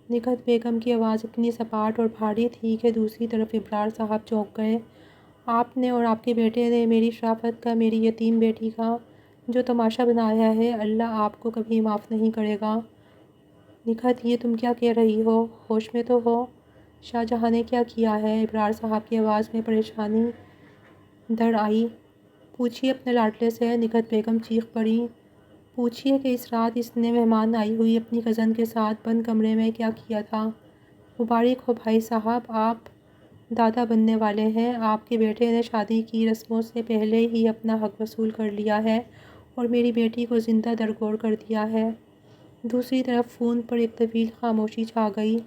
نکہت بیگم کی آواز اتنی سپاٹ اور بھاری تھی کہ دوسری طرف ابرار صاحب چونک گئے۔ آپ نے اور آپ کے بیٹے نے میری شرافت کا، میری یتیم بیٹی کا جو تماشا بنایا ہے، اللہ آپ کو کبھی معاف نہیں کرے گا۔ نکہت، یہ تم کیا کہہ رہی ہو؟ ہوش میں تو ہو؟ شاہجہاں نے کیا کیا ہے؟ ابرار صاحب کی آواز میں پریشانی در آئی۔ پوچھیے اپنے لاڈلے سے، نکہت بیگم چیخ پڑی۔ پوچھیے کہ اس رات اس نے مہمان آئی ہوئی اپنی کزن کے ساتھ بند کمرے میں کیا کیا تھا۔ مبارک ہو بھائی صاحب، آپ دادا بننے والے ہیں۔ آپ کے بیٹے نے شادی کی رسموں سے پہلے ہی اپنا حق وصول کر لیا ہے اور میری بیٹی کو زندہ درگور کر دیا ہے۔ دوسری طرف فون پر ایک طویل خاموشی چھا گئی،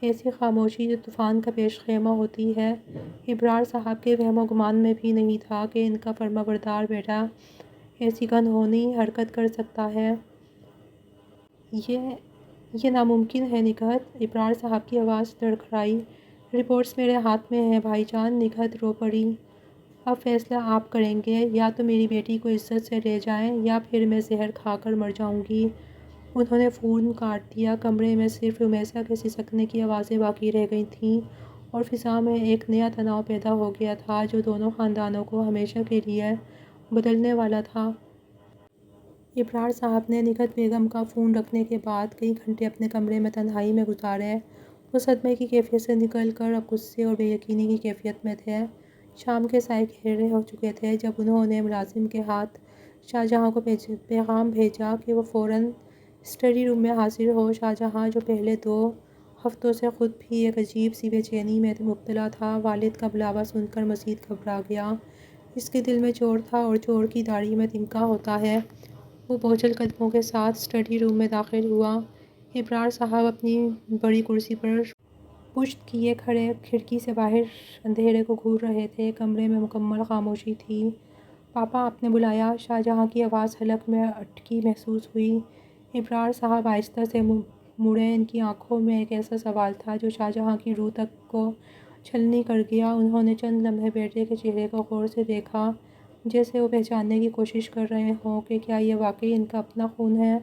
ایسی خاموشی جو طوفان کا پیش خیمہ ہوتی ہے۔ ابرار صاحب کے وہم و گمان میں بھی نہیں تھا کہ ان کا فرمانبردار بیٹا ایسی گھنہونی حرکت کر سکتا ہے۔ یہ ناممکن ہے نکہت، ابرار صاحب کی آواز لڑکھڑائی۔ رپورٹس میرے ہاتھ میں ہیں بھائی جان، نکہت رو پڑی۔ اب فیصلہ آپ کریں گے، یا تو میری بیٹی کو عزت سے لے جائیں یا پھر میں زہر کھا کر مر جاؤں گی۔ انہوں نے فون کاٹ دیا۔ کمرے میں صرف رمیسا کے سسکنے کی آوازیں باقی رہ گئی تھیں اور فضا میں ایک نیا تناؤ پیدا ہو گیا تھا جو دونوں خاندانوں کو ہمیشہ کے لیے بدلنے والا تھا۔ ابرار صاحب نے نکہت بیگم کا فون رکھنے کے بعد کئی گھنٹے اپنے کمرے میں تنہائی میں گزارے۔ وہ صدمے کی کیفیت سے نکل کر اب غصے اور بے یقینی کی کیفیت میں تھے۔ شام کے سائے گہرے ہو چکے تھے جب انہوں نے ملازم کے ہاتھ شاہجہاں کو پیغام بھیجا کہ وہ فوراً اسٹڈی روم میں حاضر ہو۔ شاہجہاں، جو پہلے 2 ہفتوں سے خود بھی ایک عجیب سی بے چینی میں مبتلا تھا، والد کا بلاوا سن کر مزید گھبرا گیا۔ اس کے دل میں چور تھا اور چور کی داڑھی میں تنکا ہوتا ہے۔ وہ بوجھل قدموں کے ساتھ اسٹڈی روم میں داخل ہوا۔ ابرار صاحب اپنی بڑی کرسی پر پشت کیے کھڑے کھڑکی سے باہر اندھیرے کو گھور رہے تھے۔ کمرے میں مکمل خاموشی تھی۔ پاپا، آپ نے بلایا؟ شاہجہاں کی آواز حلق میں اٹکی محسوس ہوئی۔ ابرار صاحب آہستہ سے مڑے۔ ان کی آنکھوں میں ایک ایسا سوال تھا جو شاہجہاں کی روح تک کو چھلنی کر گیا۔ انہوں نے چند لمحے بیٹے کے چہرے کو غور سے دیکھا، جیسے وہ پہچاننے کی کوشش کر رہے ہوں کہ کیا یہ واقعی ان کا اپنا خون ہے۔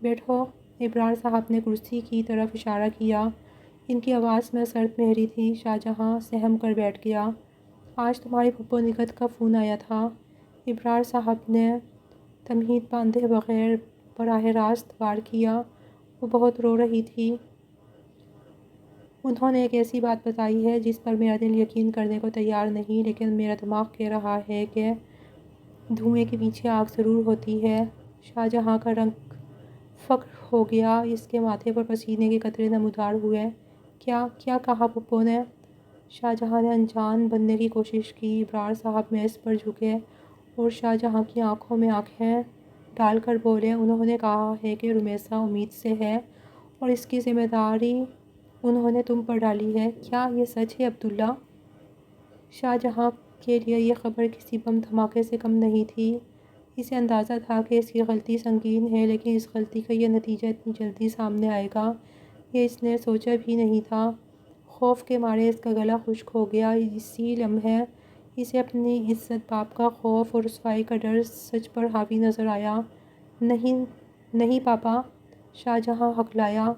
بیٹھو۔ ابرار صاحب نے کرسی کی طرف اشارہ کیا۔ ان کی آواز میں سرد مہری تھی۔ شاہجہاں سہم کر بیٹھ گیا۔ آج تمہاری پھپھو نگہت کا فون آیا تھا؟ ابرار صاحب نے تمہید باندھے بغیر براہ راست وار کیا۔ وہ بہت رو رہی تھی۔ انہوں نے ایک ایسی بات بتائی ہے جس پر میرا دل یقین کرنے کو تیار نہیں، لیکن میرا دماغ کہہ رہا ہے کہ دھوئیں کے پیچھے آگ ضرور ہوتی ہے۔ شاہجہاں کا رنگ فکر ہو گیا۔ اس کے ماتھے پر پسینے کے قطرے نمودار ہوئے۔ کیا کہا پھپھو نے؟ شاہجہاں نے انجان بننے کی کوشش کی۔ ابرار صاحب میز پر جھکے اور شاہجہاں کی آنکھوں میں آنکھیں ڈال کر بولے، انہوں نے کہا ہے کہ رمیسا امید سے ہے اور اس کی ذمہ داری انہوں نے تم پر ڈالی ہے۔ کیا یہ سچ ہے عبداللہ؟ شاہجہاں کے لیے یہ خبر کسی بم دھماکے سے کم نہیں تھی۔ اسے اندازہ تھا کہ اس کی غلطی سنگین ہے، لیکن اس غلطی کا یہ نتیجہ اتنی جلدی سامنے آئے گا یہ اس نے سوچا بھی نہیں تھا۔ خوف کے مارے اس کا گلا خشک ہو گیا۔ اسی لمحے اسے اپنی عزت باپ کا خوف اور رسوائی کا ڈر سچ پر حاوی نظر آیا۔ نہیں پاپا، شاہجہاں ہکلایا۔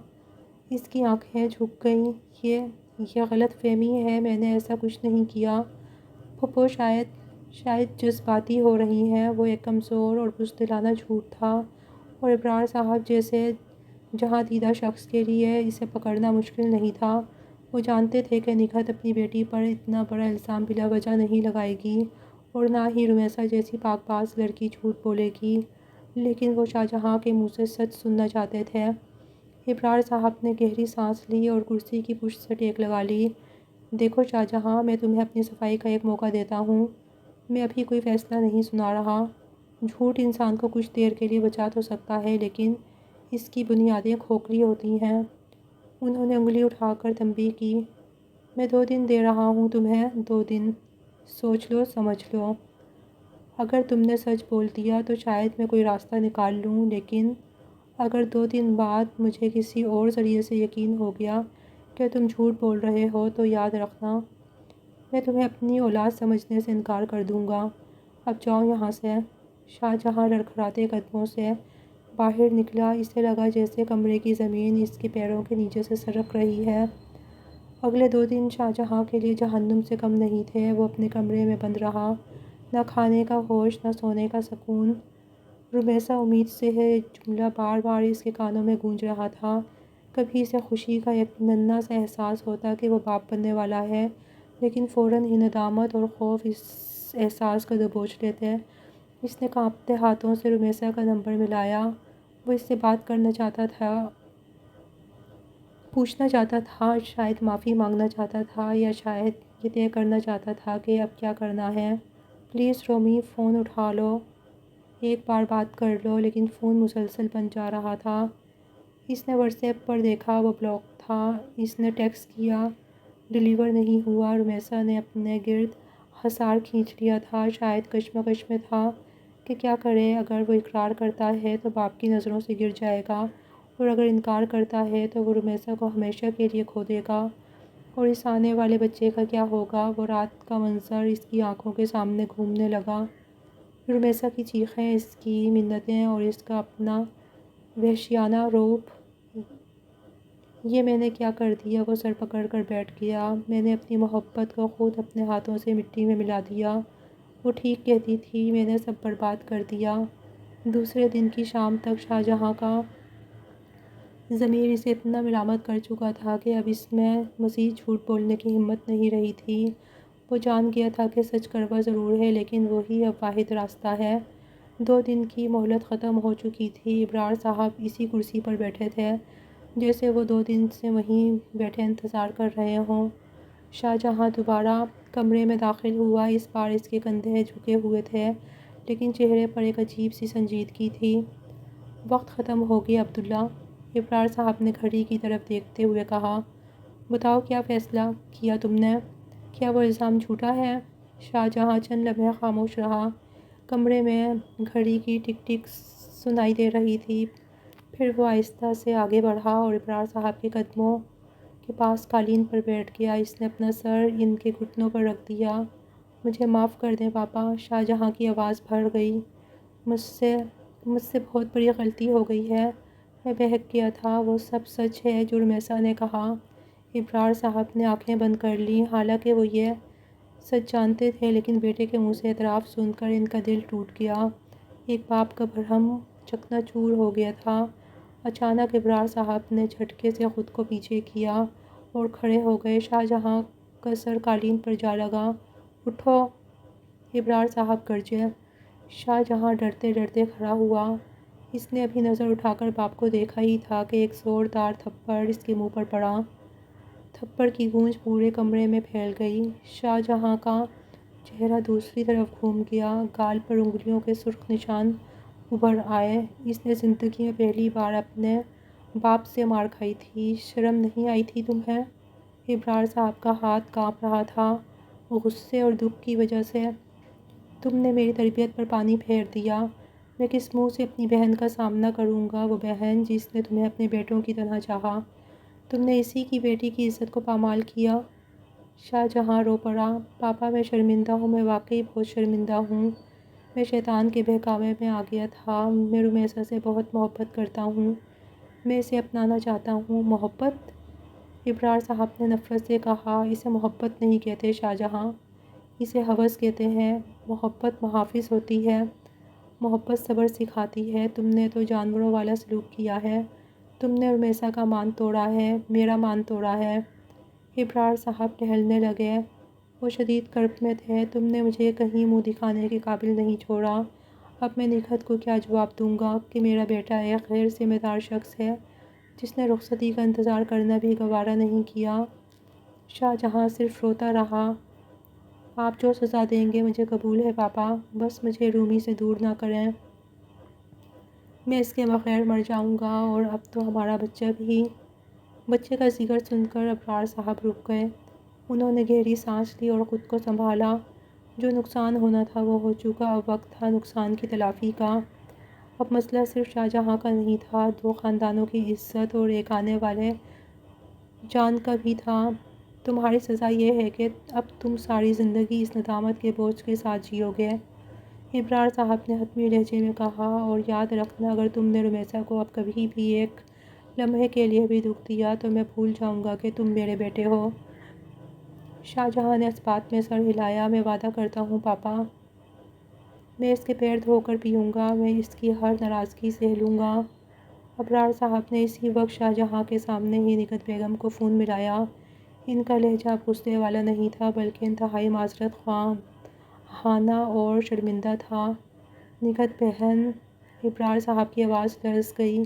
اس کی آنکھیں جھک گئیں۔ یہ غلط فہمی ہے، میں نے ایسا کچھ نہیں کیا۔ پھپھو شاید جذباتی ہو رہی ہیں۔ وہ ایک کمزور اور بزدلانہ جھوٹ تھا، اور ابرار صاحب جیسے جہاں دیدہ شخص کے لیے اسے پکڑنا مشکل نہیں تھا۔ وہ جانتے تھے کہ نگہت اپنی بیٹی پر اتنا بڑا الزام بلا وجہ نہیں لگائے گی، اور نہ ہی رمیسا جیسی پاک باز لڑکی جھوٹ بولے گی، لیکن وہ شاہجہاں کے منہ سے سچ سننا چاہتے تھے۔ ابرار صاحب نے گہری سانس لی اور کرسی کی پشت سے ٹیک لگا لی۔ دیکھو شاہجہاں، میں تمہیں اپنی صفائی کا ایک موقع دیتا ہوں۔ میں ابھی کوئی فیصلہ نہیں سنا رہا۔ جھوٹ انسان کو کچھ دیر کے لیے بچا تو سکتا ہے، لیکن اس کی بنیادیں کھوکھلی ہوتی ہیں۔ انہوں نے انگلی اٹھا کر تنبیہ کی۔ میں 2 دن دے رہا ہوں تمہیں، 2 دن۔ سوچ لو، سمجھ لو۔ اگر تم نے سچ بول دیا تو شاید میں کوئی راستہ نکال لوں، لیکن اگر 2 دن بعد مجھے کسی اور ذریعے سے یقین ہو گیا کہ تم جھوٹ بول رہے ہو تو یاد رکھنا، میں تمہیں اپنی اولاد سمجھنے سے انکار کر دوں گا۔ اب جاؤ یہاں سے۔ شاہجہاں لڑکھڑاتے قدموں سے باہر نکلا۔ اسے لگا جیسے کمرے کی زمین اس کے پیروں کے نیچے سے سرک رہی ہے۔ اگلے 2 دن شاہجہاں کے لیے جہنم سے کم نہیں تھے۔ وہ اپنے کمرے میں بند رہا، نہ کھانے کا ہوش، نہ سونے کا سکون۔ رمیسا امید سے ہے جملہ بار بار اس کے کانوں میں گونج رہا تھا۔ کبھی اسے خوشی کا ایک ننھا سا احساس ہوتا کہ وہ باپ بننے والا ہے، لیکن فوراً ہی ندامت اور خوف اس احساس کو دبوچ لیتے۔ اس نے کانپتے ہاتھوں سے رمیسا کا نمبر ملایا۔ وہ اس سے بات کرنا چاہتا تھا، پوچھنا چاہتا تھا، شاید معافی مانگنا چاہتا تھا، یا شاید یہ طے کرنا چاہتا تھا کہ اب کیا کرنا ہے۔ پلیز رومی، فون اٹھا لو، ایک بار بات کر لو۔ لیکن فون مسلسل بند جا رہا تھا۔ اس نے واٹس ایپ پر دیکھا، وہ بلاک تھا۔ اس نے ٹیکسٹ کیا، ڈیلیور نہیں ہوا۔ رمیسا نے اپنے گرد حصار کھینچ لیا تھا، شاید کشمکش میں تھا کہ کیا کرے۔ اگر وہ اقرار کرتا ہے تو باپ کی نظروں سے گر جائے گا، اور اگر انکار کرتا ہے تو وہ رمیسا کو ہمیشہ کے لیے کھو دے گا، اور اس آنے والے بچے کا کیا ہوگا؟ وہ رات کا منظر اس کی آنکھوں کے سامنے گھومنے لگا۔ رمیسا کی چیخیں، اس کی منتیں، اور اس کا اپنا وحشیانہ روپ۔ یہ میں نے کیا کر دیا؟ وہ سر پکڑ کر بیٹھ گیا۔ میں نے اپنی محبت کو خود اپنے ہاتھوں سے مٹی میں ملا دیا۔ وہ ٹھیک کہتی تھی، میں نے سب برباد کر دیا۔ دوسرے دن کی شام تک شاہجہاں کا ضمیر اسے اتنا ملامت کر چکا تھا کہ اب اس میں مزید جھوٹ بولنے کی ہمت نہیں رہی تھی۔ وہ جان گیا تھا کہ سچ کڑوا ضرور ہے، لیکن وہی اب واحد راستہ ہے۔ 2 دن کی مہلت ختم ہو چکی تھی۔ ابرار صاحب اسی کرسی پر بیٹھے تھے جیسے وہ 2 دن سے وہیں بیٹھے انتظار کر رہے ہوں۔ شاہجہاں دوبارہ کمرے میں داخل ہوا۔ اس بار اس کے کندھے جھکے ہوئے تھے، لیکن چہرے پر ایک عجیب سی سنجیدگی تھی۔ وقت ختم ہو گیا عبداللہ، ابرار صاحب نے گھڑی کی طرف دیکھتے ہوئے کہا۔ بتاؤ، کیا فیصلہ کیا تم نے؟ کیا وہ الزام جھوٹا ہے؟ شاہجہاں چند لمحے خاموش رہا۔ کمرے میں گھڑی کی ٹک ٹک سنائی دے رہی تھی۔ پھر وہ آہستہ سے آگے بڑھا اور ابرار صاحب کے قدموں کے پاس قالین پر بیٹھ گیا۔ اس نے اپنا سر ان کے گھٹنوں پر رکھ دیا۔ مجھے معاف کر دیں پاپا، شاہ جہاں کی آواز بھر گئی۔ مجھ سے بہت بڑی غلطی ہو گئی ہے، میں بہک گیا تھا۔ وہ سب سچ ہے جو رمیسا نے کہا۔ ابرار صاحب نے آنکھیں بند کر لیں، حالانکہ وہ یہ سچ جانتے تھے، لیکن بیٹے کے منہ سے اعتراف سن کر ان کا دل ٹوٹ گیا۔ ایک باپ کا بھرم چکنا چور ہو گیا تھا۔ اچانک ابرار صاحب نے جھٹکے سے خود کو پیچھے کیا اور کھڑے ہو گئے۔ شاہ جہاں کا سر قالین پر جا لگا۔ اٹھو، ابرار صاحب گرجے۔ شاہ جہاں ڈرتے ڈرتے کھڑا ہوا۔ اس نے ابھی نظر اٹھا کر باپ کو دیکھا ہی تھا کہ ایک زوردار تھپڑ اس کے منہ پر پڑا۔ تھپڑ کی گونج پورے کمرے میں پھیل گئی۔ شاہ جہاں کا چہرہ دوسری طرف گھوم گیا، گال پر انگلیوں کے سرخ نشان ابھر آئے۔ اس نے زندگی میں پہلی بار اپنے باپ سے مار کھائی تھی۔ شرم نہیں آئی تھی تمہیں؟ ابرار صاحب کا ہاتھ کانپ رہا تھا غصے اور دکھ کی وجہ سے۔ تم نے میری تربیت پر پانی پھیر دیا۔ میں کس منہ سے اپنی بہن کا سامنا کروں گا، وہ بہن جس نے تمہیں اپنے بیٹوں کی طرح چاہا؟ تم نے اسی کی بیٹی کی عزت کو پامال کیا۔ شاہ جہاں رو پڑا۔ پاپا میں شرمندہ ہوں، میں واقعی بہت شرمندہ ہوں۔ میں شیطان کے بہکاوے میں آ گیا تھا۔ میں رمیسا سے بہت محبت کرتا ہوں، میں اسے اپنانا چاہتا ہوں۔ محبت؟ ابرار صاحب نے نفرت سے کہا۔ اسے محبت نہیں کہتے شاہ جہاں، اسے ہوس کہتے ہیں۔ محبت محافظ ہوتی ہے، محبت صبر سکھاتی ہے۔ تم نے تو جانوروں والا سلوک کیا ہے۔ تم نے رمیسا کا مان توڑا ہے، میرا مان توڑا ہے۔ ابرار صاحب ٹہلنے لگے۔ وہ شدید کرب میں تھے۔ تم نے مجھے کہیں منہ دکھانے کے قابل نہیں چھوڑا۔ اب میں نکھت کو کیا جواب دوں گا کہ میرا بیٹا ایک غیر ذمہ دار شخص ہے جس نے رخصتی کا انتظار کرنا بھی گوارا نہیں کیا؟ شاہ جہاں صرف روتا رہا۔ آپ جو سزا دیں گے مجھے قبول ہے پاپا، بس مجھے رومی سے دور نہ کریں۔ میں اس کے بغیر مر جاؤں گا، اور اب تو ہمارا بچہ بھی۔ بچے کا ذکر سن کر ابرار صاحب رک گئے۔ انہوں نے گہری سانس لی اور خود کو سنبھالا۔ جو نقصان ہونا تھا وہ ہو چکا، اب وقت تھا نقصان کی تلافی کا۔ اب مسئلہ صرف شاہ جہاں کا نہیں تھا، دو خاندانوں کی عزت اور ایک آنے والے جان کا بھی تھا۔ تمہاری سزا یہ ہے کہ اب تم ساری زندگی اس ندامت کے بوجھ کے ساتھ جیو گے، ابرار صاحب نے حتمی لہجے میں کہا، اور یاد رکھنا اگر تم نے رمیسا کو اب کبھی بھی ایک لمحے کے لیے بھی دکھ دیا تو میں بھول جاؤں گا کہ تم میرے بیٹے ہو۔ شاہ جہاں نے اس بات میں سر ہلایا۔ میں وعدہ کرتا ہوں پاپا، میں اس کے پیر دھو کر پیوں گا، میں اس کی ہر ناراضگی سہ لوں گا۔ ابرار صاحب نے اسی وقت شاہ جہاں کے سامنے ہی نکھت بیگم کو فون ملایا۔ ان کا لہجہ اب غصے والا نہیں تھا بلکہ انتہائی معذرت خواہانہ اور شرمندہ تھا۔ نکھت بہن، ابرار صاحب کی آواز لرز گئی،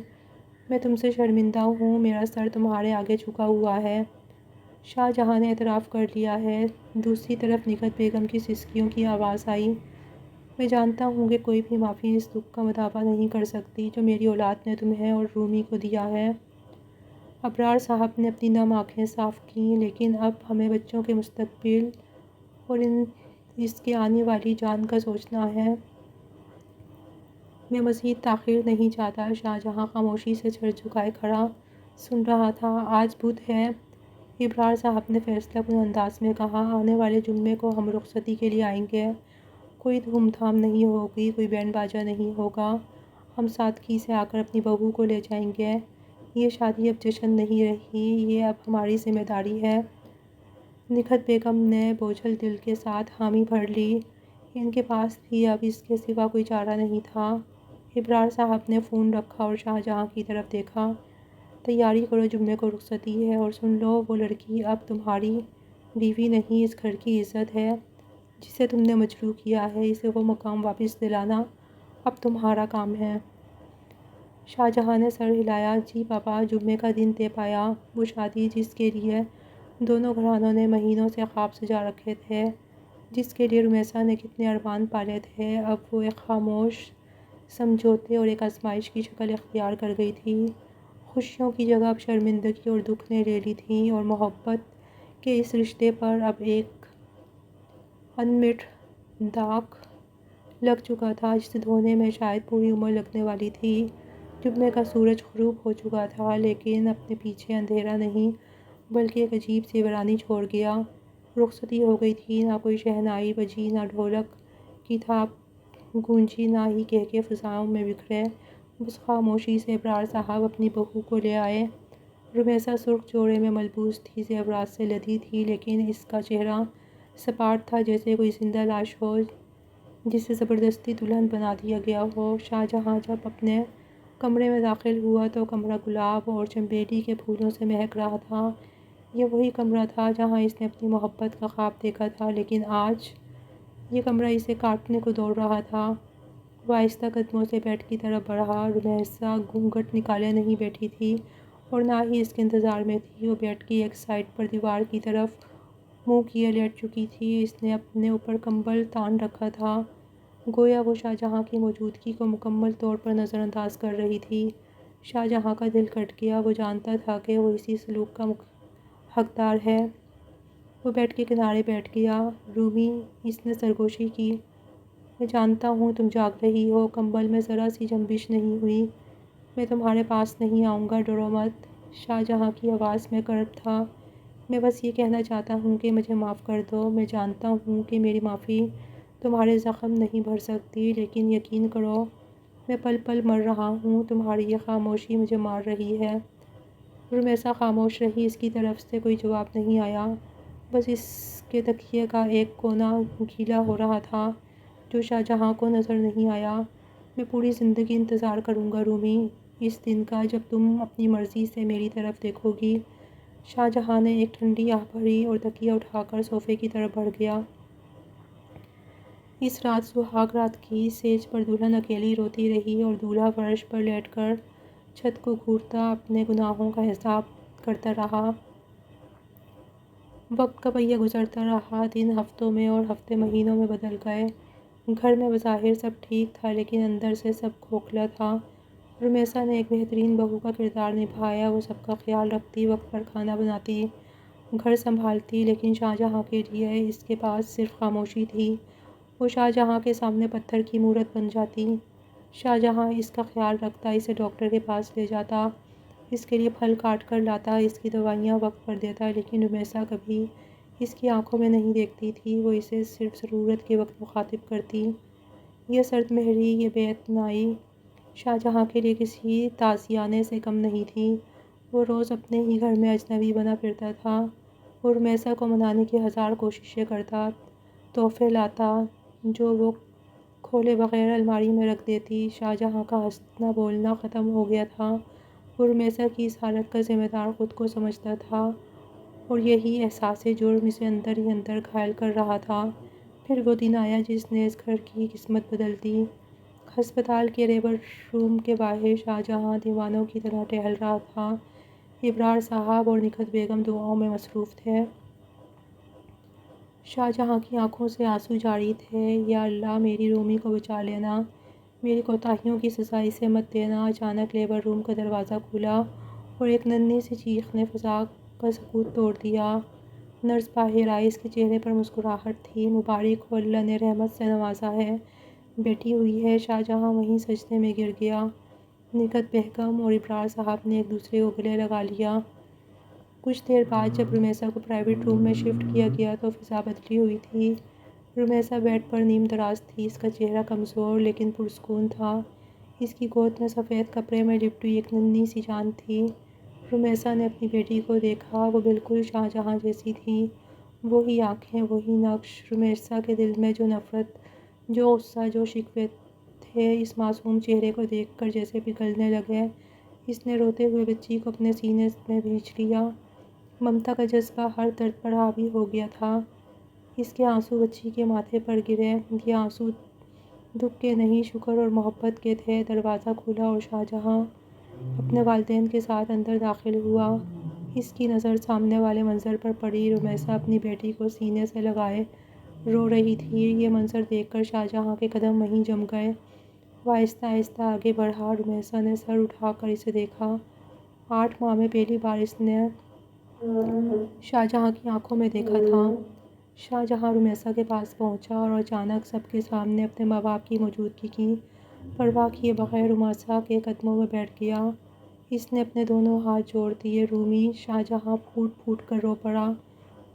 میں تم سے شرمندہ ہوں، میرا سر تمہارے آگے جھکا ہوا ہے۔ شاہ جہاں نے اعتراف کر لیا ہے۔ دوسری طرف نکھت بیگم کی سسکیوں کی آواز آئی، میں جانتا ہوں کہ کوئی بھی معافی اس دکھ کا مدافع نہیں کر سکتی جو میری اولاد نے تمہیں اور رومی کو دیا ہے۔ ابرار صاحب نے اپنی نم آنکھیں صاف کیں، لیکن اب ہمیں بچوں کے مستقبل اور اس کے آنے والی جان کا سوچنا ہے۔ میں مزید تاخیر نہیں چاہتا۔ شاہ جہاں خاموشی سے سر جھکائے کھڑا سن رہا تھا۔ آج بدھ ہے، ابرار صاحب نے فیصلہ کن انداز میں کہا، آنے والے جمعے کو ہم رخصتی کے لیے آئیں گے۔ کوئی دھوم دھام نہیں ہوگی، کوئی بینڈ باجا نہیں ہوگا، ہم سادگی سے آ کر اپنی بہو کو لے جائیں گے۔ یہ شادی اب جشن نہیں رہی، یہ اب ہماری ذمہ داری ہے۔ نکھت بیگم نے بوجھل دل کے ساتھ حامی بھر لی۔ ان کے پاس بھی اب اس کے سوا کوئی چارہ نہیں تھا۔ ابرار صاحب نے فون رکھا اور شاہ جہاں کی طرف دیکھا، تیاری کرو، جمعے کو رخصتی ہے، اور سن لو، وہ لڑکی اب تمہاری بیوی نہیں، اس گھر کی عزت ہے جسے تم نے مجروح کیا ہے، اسے وہ مقام واپس دلانا اب تمہارا کام ہے۔ شاہ جہاں نے سر ہلایا۔ جی پاپا، جمعے کا دن طے پایا۔ وہ شادی جس کے لیے دونوں گھرانوں نے مہینوں سے خواب سجا رکھے تھے، جس کے لیے رمیسا نے کتنے ارمان پالے تھے، اب وہ ایک خاموش سمجھوتے اور ایک آزمائش کی شکل اختیار کر گئی تھی۔ خوشیوں کی جگہ اب شرمندگی اور دکھ نے لے لی تھی، اور محبت کے اس رشتے پر اب ایک انمٹ داغ لگ چکا تھا جسے دھونے میں شاید پوری عمر لگنے والی تھی۔ ڈوبنے کا سورج غروب ہو چکا تھا، لیکن اپنے پیچھے اندھیرا نہیں بلکہ ایک عجیب سی ویرانی چھوڑ گیا۔ رخصتی ہو گئی تھی، نہ کوئی شہنائی بجی، نہ ڈھولک کی تھاپ گونجی، نہ ہی کہکے فضاؤں میں بکھرے۔ بس خاموشی سے ابرار صاحب اپنی بہو کو لے آئے۔ رمیسا سرخ جوڑے میں ملبوس تھی، زیورات سے لدی تھی، لیکن اس کا چہرہ سپاٹ تھا، جیسے کوئی زندہ لاش ہو جسے زبردستی دلہن بنا دیا گیا ہو۔ شاہجہاں جب اپنے کمرے میں داخل ہوا تو کمرہ گلاب اور چنبیلی کے پھولوں سے مہک رہا تھا۔ یہ وہی کمرہ تھا جہاں اس نے اپنی محبت کا خواب دیکھا تھا، لیکن آج یہ کمرہ اسے کاٹنے کو دوڑ رہا تھا۔ وہ آہستہ قدموں سے بیڈ کی طرف بڑھا۔ رمیسا گھونگھٹ نکالے نہیں بیٹھی تھی اور نہ ہی اس کے انتظار میں تھی۔ وہ بیڈ کی ایک سائڈ پر دیوار کی طرف منہ کیے لیٹ چکی تھی۔ اس نے اپنے اوپر کمبل تان رکھا تھا، گویا وہ شاہجہاں کی موجودگی کو مکمل طور پر نظر انداز کر رہی تھی۔ شاہجہاں کا دل کٹ گیا۔ وہ جانتا تھا کہ وہ اسی سلوک کا حقدار ہے۔ وہ بیڈ کے کنارے بیٹھ گیا۔ رومی، اس نے سرگوشی کی، میں جانتا ہوں تم جاگ رہی ہو۔ کمبل میں ذرا سی جنبش نہیں ہوئی۔ میں تمہارے پاس نہیں آؤں گا، ڈرو مت۔ شاہجہاں کی آواز میں کرب تھا۔ میں بس یہ کہنا چاہتا ہوں کہ مجھے معاف کر دو۔ میں جانتا ہوں کہ میری معافی تمہارے زخم نہیں بھر سکتی، لیکن یقین کرو میں پل پل مر رہا ہوں۔ تمہاری یہ خاموشی مجھے مار رہی ہے۔ رمیسا خاموش رہی۔ اس کی طرف سے کوئی جواب نہیں آیا، بس اس کے تکیے کا ایک کونا گیلا ہو رہا تھا جو شاہجہاں کو نظر نہیں آیا۔ میں پوری زندگی انتظار کروں گا رومی، اس دن کا جب تم اپنی مرضی سے میری طرف دیکھو گی۔ شاہجہاں نے ایک ٹھنڈی آہ بھری اور تکیہ اٹھا کر صوفے کی طرف بڑھ گیا۔ اس رات سہاگ رات کی سیج پر دلہن اکیلی روتی رہی اور دولہا فرش پر لیٹ کر چھت کو گھورتا اپنے گناہوں کا حساب کرتا رہا۔ وقت کا پہیہ گزرتا رہا، دن ہفتوں میں اور ہفتے مہینوں میں بدل گئے۔ گھر میں بظاہر سب ٹھیک تھا، لیکن اندر سے سب کھوکھلا تھا۔ رمیسا نے ایک بہترین بہو کا کردار نبھایا۔ وہ سب کا خیال رکھتی، وقت پر کھانا بناتی، گھر سنبھالتی، لیکن شاہجہاں کے لیے اس کے پاس صرف خاموشی تھی۔ وہ شاہجہاں کے سامنے پتھر کی مورت بن جاتی۔ شاہجہاں اس کا خیال رکھتا، اسے ڈاکٹر کے پاس لے جاتا، اس کے لیے پھل کاٹ کر لاتا، اس کی دوائیاں وقت پر دیتا، لیکن رمیسا کبھی اس کی آنکھوں میں نہیں دیکھتی تھی۔ وہ اسے صرف ضرورت کے وقت مخاطب کرتی۔ یہ سرد مہری، یہ بے اعتنائی شاہجہاں کے لیے کسی تازیانے سے کم نہیں تھی۔ وہ روز اپنے ہی گھر میں اجنبی بنا پھرتا تھا۔ وہ رمیسا کو منانے کی ہزار کوششیں کرتا، تحفے لاتا جو وہ کھولے بغیر الماری میں رکھ دیتی۔ شاہجہاں کا ہنسنا بولنا ختم ہو گیا تھا۔ وہ رمیسا کی اس حالت کا ذمہ دار خود کو سمجھتا تھا اور یہی احساسِ جرم اسے اندر ہی اندر گھائل کر رہا تھا۔ پھر وہ دن آیا جس نے اس گھر کی قسمت بدل دی۔ ہسپتال کے لیبر روم کے باہر شاہجہاں دیوانوں کی طرح ٹہل رہا تھا۔ ابرار صاحب اور نکھت بیگم دعاؤں میں مصروف تھے۔ شاہجہاں کی آنکھوں سے آنسو جاری تھے۔ یا اللہ، میری رومی کو بچا لینا، میری کوتاہیوں کی سزا اسے مت دینا۔ اچانک لیبر روم کا دروازہ کھلا اور ایک ننھی سی چیخ نے فضا کا سکوت توڑ دیا۔ نرس باہر آئی، اس کے چہرے پر مسکراہٹ تھی۔ مبارک ہو، اللہ نے رحمت سے نوازا ہے، بیٹی ہوئی ہے۔ شاہجہاں وہیں سجدے میں گر گیا۔ نکھت بیگم اور ابرار صاحب نے ایک دوسرے کو گلے لگا لیا۔ کچھ دیر بعد جب رمیسا کو پرائیویٹ روم میں شفٹ کیا گیا تو فضا بدلی ہوئی تھی۔ رمیسا بیڈ پر نیم دراز تھی، اس کا چہرہ کمزور لیکن پرسکون تھا۔ اس کی گود میں سفید کپڑے میں لپٹی ایک ننھی سی جان تھی۔ رمیسا نے اپنی بیٹی کو دیکھا، وہ بالکل شاہجہاں جیسی تھی، وہی آنکھیں، وہی نقش۔ رمیسا کے دل میں جو نفرت، جو غصہ، جو شکوے تھے، اس معصوم چہرے کو دیکھ کر جیسے پگھلنے لگے۔ اس نے روتے ہوئے بچی کو اپنے سینے میں بھینچ لیا۔ ممتا کا جذبہ ہر درد پر حاوی ہو گیا تھا۔ اس کے آنسو بچی کے ماتھے پر گرے۔ یہ آنسو دکھ کے نہیں، شکر اور محبت کے تھے۔ دروازہ کھلا اور شاہجہاں اپنے والدین کے ساتھ اندر داخل ہوا۔ اس کی نظر سامنے والے منظر پر پڑی۔ رمیسا اپنی بیٹی کو سینے سے لگائے رو رہی تھی۔ یہ منظر دیکھ کر شاہجہاں کے قدم وہیں جم گئے۔ وہ آہستہ آہستہ آگے بڑھا۔ رمیسا نے سر اٹھا کر اسے دیکھا۔ 8 ماہ میں پہلی بار اس نے شاہجہاں کی آنکھوں میں دیکھا تھا۔ شاہجہاں رمیسا کے پاس پہنچا اور اچانک سب کے سامنے اپنے ماں باپ کی موجودگی کی پرواہ کیے بغیر رومیسا کے قدموں میں بیٹھ گیا۔ اس نے اپنے دونوں ہاتھ جوڑ دیے۔ رومی شاہجہاں پھوٹ پھوٹ کر رو پڑا۔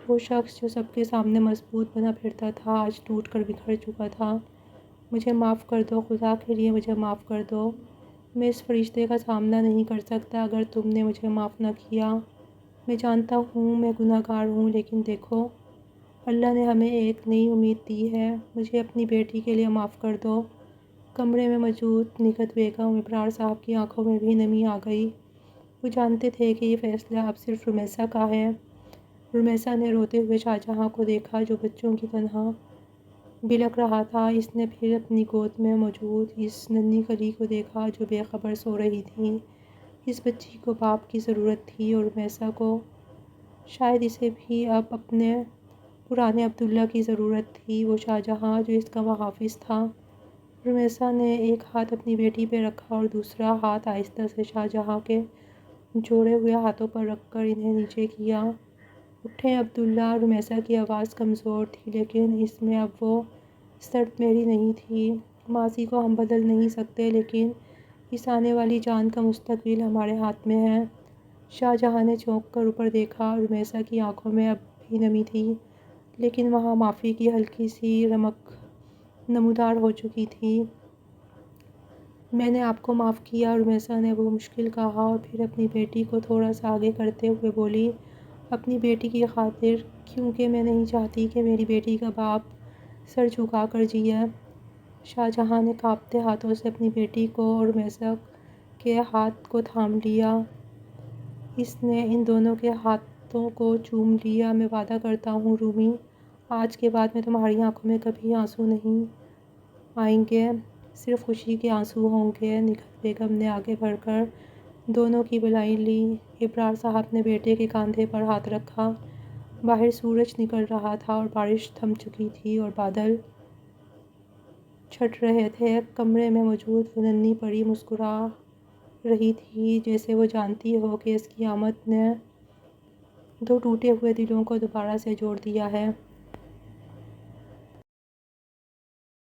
وہ شخص جو سب کے سامنے مضبوط بنا پھرتا تھا آج ٹوٹ کر بکھر چکا تھا۔ مجھے معاف کر دو، خدا کے لیے مجھے معاف کر دو۔ میں اس فرشتے کا سامنا نہیں کر سکتا اگر تم نے مجھے معاف نہ کیا۔ میں جانتا ہوں میں گناہ گار ہوں، لیکن دیکھو اللہ نے ہمیں ایک نئی امید دی ہے۔ مجھے اپنی بیٹی کے لیے معاف کر دو۔ کمرے میں موجود نگہت بیگم ابرار صاحب کی آنکھوں میں بھی نمی آ گئی۔ وہ جانتے تھے کہ یہ فیصلہ اب صرف رومیسا کا ہے۔ رومیسا نے روتے ہوئے شاہجہاں کو دیکھا جو بچوں کی طرح بلک رہا تھا۔ اس نے پھر اپنی گود میں موجود اس ننھی کلی کو دیکھا جو بے خبر سو رہی تھی۔ اس بچی کو باپ کی ضرورت تھی اور رومیسا کو شاید اسے بھی اب اپنے پرانے عبداللہ کی ضرورت تھی، وہ شاہجہاں جو اس کا محافظ تھا۔ رومیسا نے ایک ہاتھ اپنی بیٹی پہ رکھا اور دوسرا ہاتھ آہستہ سے شاہجہاں کے جوڑے ہوئے ہاتھوں پر رکھ کر انہیں نیچے کیا۔ اٹھیں عبداللہ۔ رومیسا کی آواز کمزور تھی لیکن اس میں اب وہ سرد میری نہیں تھی۔ ماضی کو ہم بدل نہیں سکتے لیکن اس آنے والی جان کا مستقبل ہمارے ہاتھ میں ہے۔ شاہجہاں نے چونک کر اوپر دیکھا۔ رومیسا کی آنکھوں میں اب بھی نمی تھی لیکن وہاں معافی کی ہلکی سی رمق نمودار ہو چکی تھی۔ میں نے آپ کو معاف کیا، رومیسا نے وہ مشکل کہا اور پھر اپنی بیٹی کو تھوڑا سا آگے کرتے ہوئے بولی، اپنی بیٹی کی خاطر، کیونکہ میں نہیں چاہتی کہ میری بیٹی کا باپ سر جھکا کر جیے۔ شاہجہاں نے کانپتے ہاتھوں سے اپنی بیٹی کو اور رومیسا کے ہاتھ کو تھام لیا۔ اس نے ان دونوں کے ہاتھوں کو چوم لیا۔ میں وعدہ کرتا ہوں رومی، آج کے بعد میں تمہاری آنکھوں میں کبھی آنسو نہیں آئیں گے، صرف خوشی کے آنسو ہوں گے۔ نگہت بیگم نے آگے بڑھ کر دونوں کی بالائیں لیں۔ ابرار صاحب نے بیٹے کے کاندھے پر ہاتھ رکھا۔ باہر سورج نکل رہا تھا اور بارش تھم چکی تھی اور بادل چھٹ رہے تھے۔ کمرے میں موجود وہ ننھی پری مسکرا رہی تھی جیسے وہ جانتی ہو کہ اس کی آمد نے دو ٹوٹے ہوئے دلوں کو دوبارہ سے جوڑ دیا ہے۔